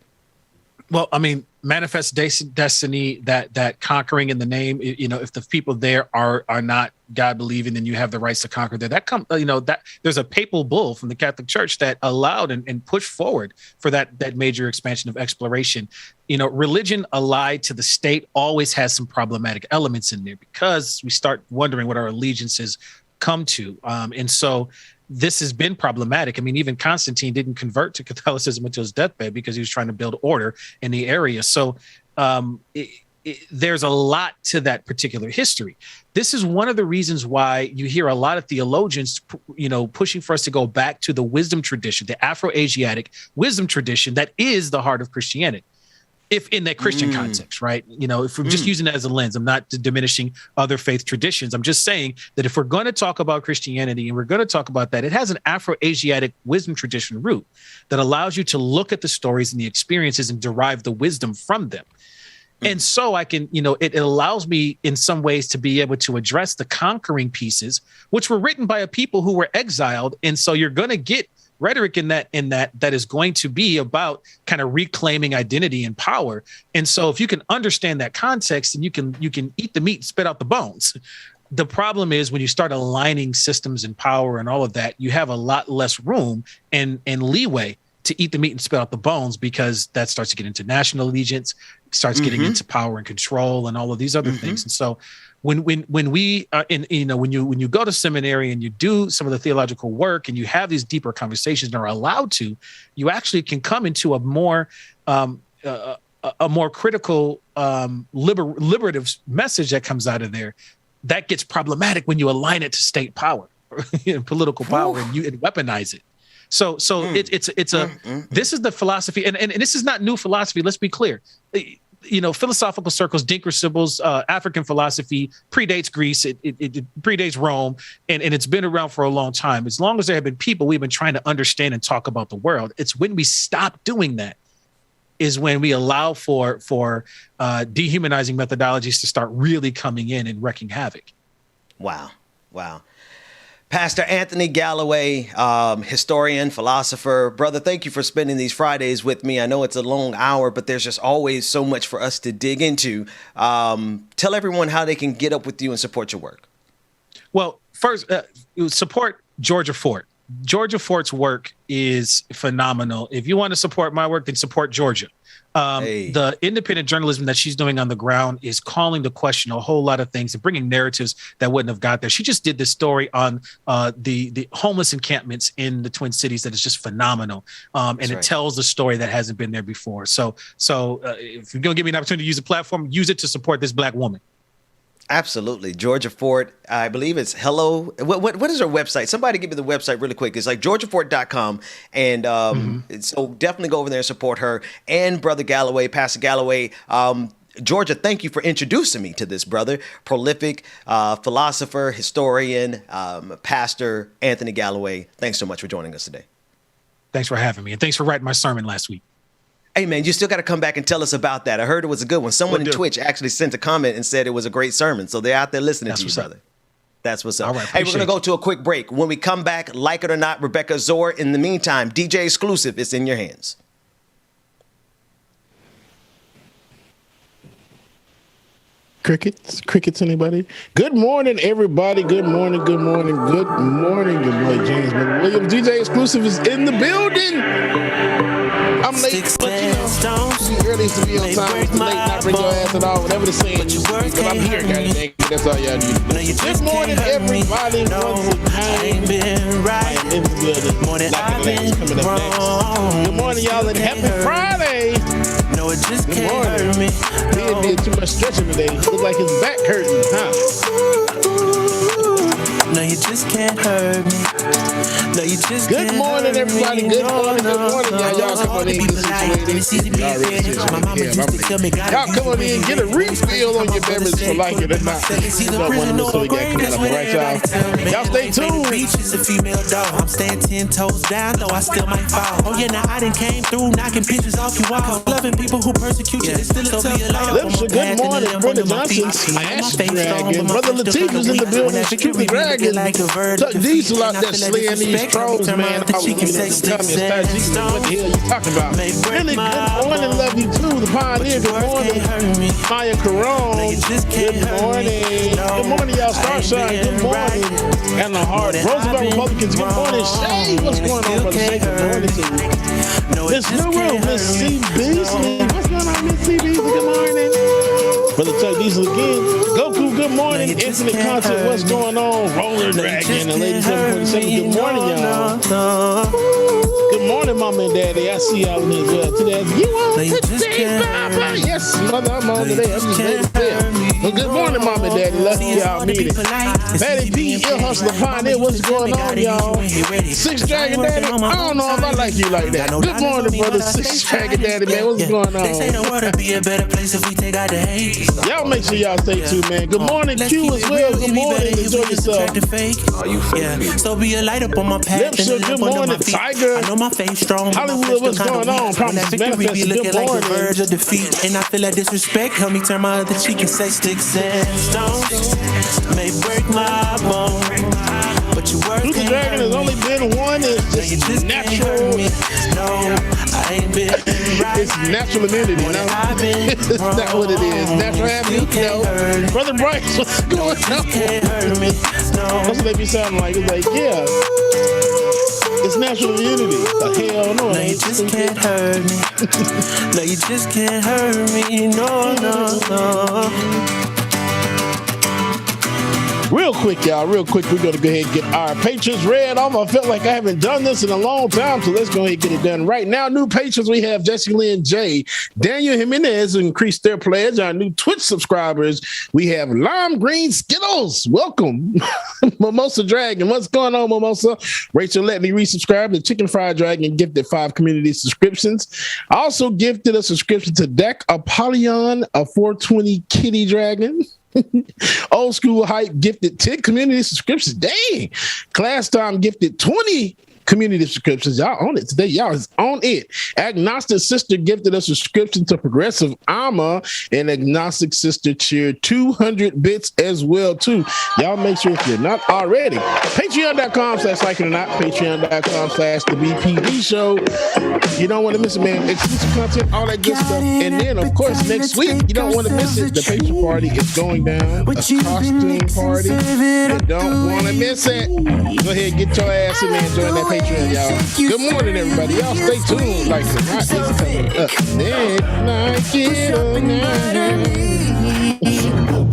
Well, I mean, manifest destiny, that conquering in the name, if the people there are not God believing, then you have the rights to conquer there. That there's a papal bull from the Catholic Church that allowed and pushed forward for that major expansion of exploration. Religion allied to the state always has some problematic elements in there because we start wondering what our allegiances come to. And so this has been problematic. I mean, even Constantine didn't convert to Catholicism until his deathbed because he was trying to build order in the area. So there's a lot to that particular history. This is one of the reasons why you hear a lot of theologians, pushing for us to go back to the wisdom tradition, the Afro-Asiatic wisdom tradition that is the heart of Christianity. If in that Christian context, right? If we're just using that as a lens, I'm not diminishing other faith traditions. I'm just saying that if we're going to talk about Christianity and we're going to talk about that, it has an Afro-Asiatic wisdom tradition root that allows you to look at the stories and the experiences and derive the wisdom from them. And so I can, it allows me in some ways to be able to address the conquering pieces, which were written by a people who were exiled. And so you're going to get rhetoric in that is going to be about kind of reclaiming identity and power. And so if you can understand that context, and you can eat the meat and spit out the bones. The problem is when you start aligning systems and power and all of that, you have a lot less room and leeway to eat the meat and spit out the bones, because that starts to get into national allegiance, starts getting into power and control and all of these other things. And so when we are when you go to seminary and you do some of the theological work and you have these deeper conversations and are allowed to, you actually can come into a more critical liberative message that comes out of there. That gets problematic when you align it to state power, political power, and you weaponize it. So this is the philosophy, and this is not new philosophy. Let's be clear. Philosophical circles, Dinker symbols, African philosophy predates Greece. It predates Rome, and it's been around for a long time. As long as there have been people, we've been trying to understand and talk about the world. It's when we stop doing that is when we allow for dehumanizing methodologies to start really coming in and wreaking havoc. Wow. Pastor Anthony Galloway, historian, philosopher. Brother, thank you for spending these Fridays with me. I know it's a long hour, but there's just always so much for us to dig into. Tell everyone how they can get up with you and support your work. Well, first, support Georgia Fort. Georgia Fort's work is phenomenal. If you want to support my work, then support Georgia. The independent journalism that she's doing on the ground is calling to question a whole lot of things and bringing narratives that wouldn't have got there. She just did this story on the homeless encampments in the Twin Cities that is just phenomenal. And it tells the story that hasn't been there before. So if you're going to give me an opportunity to use a platform, use it to support this Black woman. Absolutely. Georgia Fort, I believe it's hello. What is her website? Somebody give me the website really quick. It's like georgiafort.com. And so definitely go over there and support her and Brother Galloway, Pastor Galloway. Georgia, thank you for introducing me to this brother. Prolific philosopher, historian, Pastor Anthony Galloway. Thanks so much for joining us today. Thanks for having me. And thanks for writing my sermon last week. Hey, man, you still got to come back and tell us about that. I heard it was a good one. Someone in Twitch actually sent a comment and said it was a great sermon. So they're out there listening to you, brother. That's what's up. All right, hey, we're going to go to a quick break. When we come back, like it or not, Rebecca Zor. In the meantime, DJ Exclusive is in your hands. Crickets, anybody? Good morning, everybody. Good morning. Good morning, your boy James Williams. DJ Exclusive is in the building. I'm late, but the earliest to be on time is late, not bring your ass at all, whatever the saying is, because I'm here, goddammit. That's all y'all do. Good morning, everybody. Once again, I am in the building. Coming up next. Good morning, y'all, and happy Friday. No, it just can't hurt me. He did too much stretching today. Looked like his back hurting, No, you just can't hurt me. No, you just Good morning, everybody. Good morning. Y'all come on in and get situated. Y'all come on in and get a refill on your beverage for like it or not. You don't want to know so we got coming up, right, y'all? Y'all stay tuned. Is a female dog. I'm staying 10 toes down, though I still might fall. Oh, yeah, now I done came through, knocking pictures off your wall. Loving people who persecute you. It's still a tough. Good morning, Brenda Johnson, Smash Dragon. Brother Latifah's in the building. Shoot the dragon. Tuck Diesel out there slaying these trolls, man. I was going to tell me a star Jesus. What the hell you talking about? Really, good morning, love you too. The Pioneer, good morning. Maya Carone, good morning. Good morning, y'all. Starshine, good morning. And the Heart. Roosevelt Republicans, good morning. Shay, what's going on, brother Shay? Good morning to you. Miss Nuru, Miss C. Beasley. What's going on, Miss C. Beasley? Good morning. Brother Tuck Diesel again. Goku, good morning. Infinite Content, what's going on? Roller Dragon and Lady 747, good morning, y'all. Good morning, Mama and Daddy. I see y'all in as well today. You want today, Papa? Yes, mother, I'm on today. I'm just ready to tell. Well, good morning, Mama and Daddy. Let's see y'all meet it. Patty P, Ill Hustler Pioneer, what's going on, y'all? Six Dragon Daddy, I don't know if I like you like that. Good morning, brother. Six Dragon Daddy, man. What's going on? They say the world would be a better place if we take out the hate. Y'all make sure y'all stay tuned, man. Good morning, Q as well. Good morning. Enjoy yourself. Are you fake? So be a light up on my path. Good morning, Tiger. I know my faith strong. Hollywood, what's going on? Promise Manifest, good morning. Verge of defeat, and I feel like disrespect. Help me turn my other cheek and say sticks and stones may break my bone, but you work. Luke Dragon has only been one. It's just natural. No, I ain't been right. It's natural immunity, no? It's not what it is. Natural immunity, no. Brother Bryce, what's going on? That's what they be sounding like. It's like, yeah. It's natural immunity. The hell no. No, you just can't hurt me. No, you just can't hurt me. No. Real quick, y'all. Real quick, we're going to go ahead and get our patrons read off. I felt like I haven't done this in a long time, so let's go ahead and get it done right now. New patrons, we have Jesse Lynn J. Daniel Jimenez increased their pledge. Our new Twitch subscribers, we have Lime Green Skittles. Welcome. Mimosa Dragon. What's going on, Mimosa? Rachel let me resubscribe. The Chicken Fried Dragon gifted 5 community subscriptions. Also gifted a subscription to Deck Apollyon, a 420 Kitty Dragon. Old School Hype gifted 10 community subscriptions. Dang. Class Time gifted 20 community subscriptions. Y'all on it today. Y'all is on it. Agnostic Sister gifted a subscription to Progressive Armor, and Agnostic Sister cheered 200 bits as well too. Y'all make sure if you're not already, patreon.com/liking or not, patreon.com/the BPD show. You don't want to miss it, man. Exclusive content, all that good stuff. And then, of course, next week, you don't want to miss it. The Patreon party is going down. A costume party. You don't want to miss it. Go ahead, get your ass in there and join that Patreon, y'all. Good morning, everybody. Y'all stay tuned. Like the hot is coming up. Like it or not.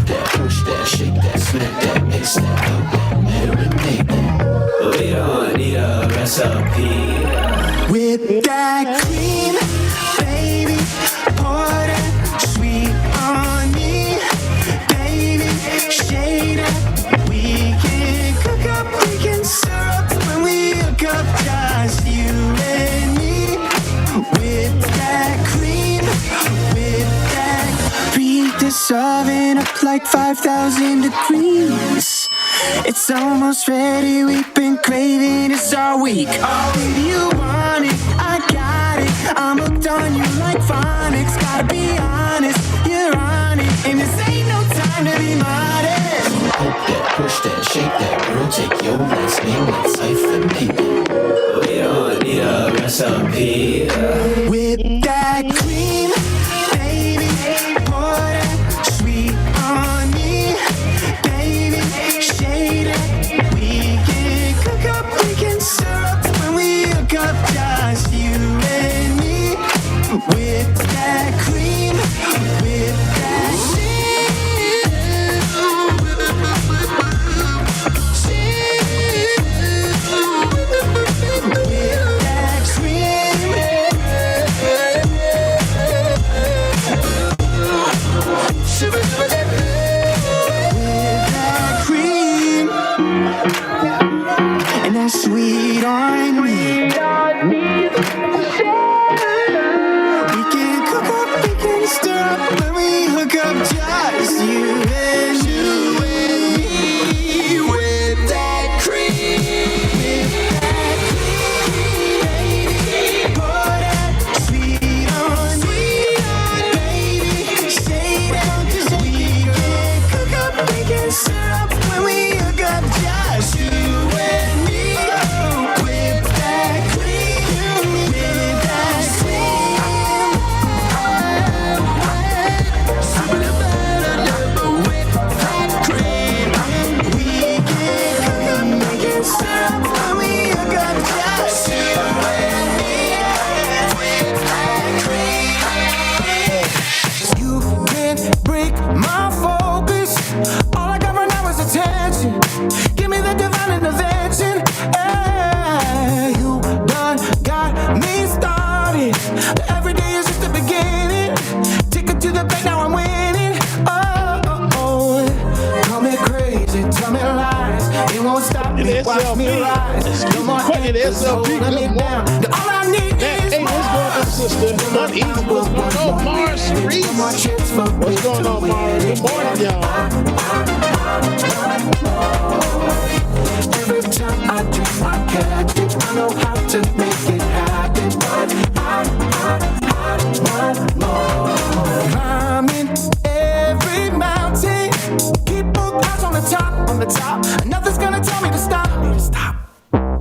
Push that, shake that, smack that, mix that, help that, marinate that. We don't need a recipe. With that cream, baby, pour that sweet on me, baby, shade up. We can cook up, we can syrup when we hook up, just you and me. With that cream, with that, preheat this oven up like 5,000 degrees. It's almost ready, we've been craving this all week. Oh, if you want it, I got it. I'm hooked on you like phonics. Gotta be honest, you're on it, and this ain't no time to be modest. Hope that, push that, shake that, girl, take your last name, let's hyphenate it. We don't need a recipe. With that cream, baby, pour that sweet on me, baby, shade it. We can cook up, we can syrup when we hook up, just you and me. With that cream, with that sweet on me. We can cook up, we can stir up when we hook up, just you and me. With that cream, baby, pour that sweet on me, baby, shade it. We can cook up, we can stir up when we hook up, just you and me. Watch me rise. No more SLP. All I need is hey, what's going on, sister? Not easy. What's going on, Mars? What's going on, Mars? Good morning, y'all. Every time I do my catch, I know how to make it happen. I more. Climbing every mountain. Keep both eyes on the top. Nothing's gonna tell me to stop.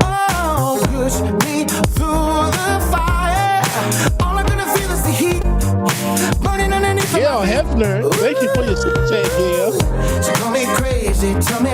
Oh, push me through the fire. All I'm gonna feel is the heat burning underneath. Yeah, Hefner, thank you for your super chat, yeah. So call me crazy, tell me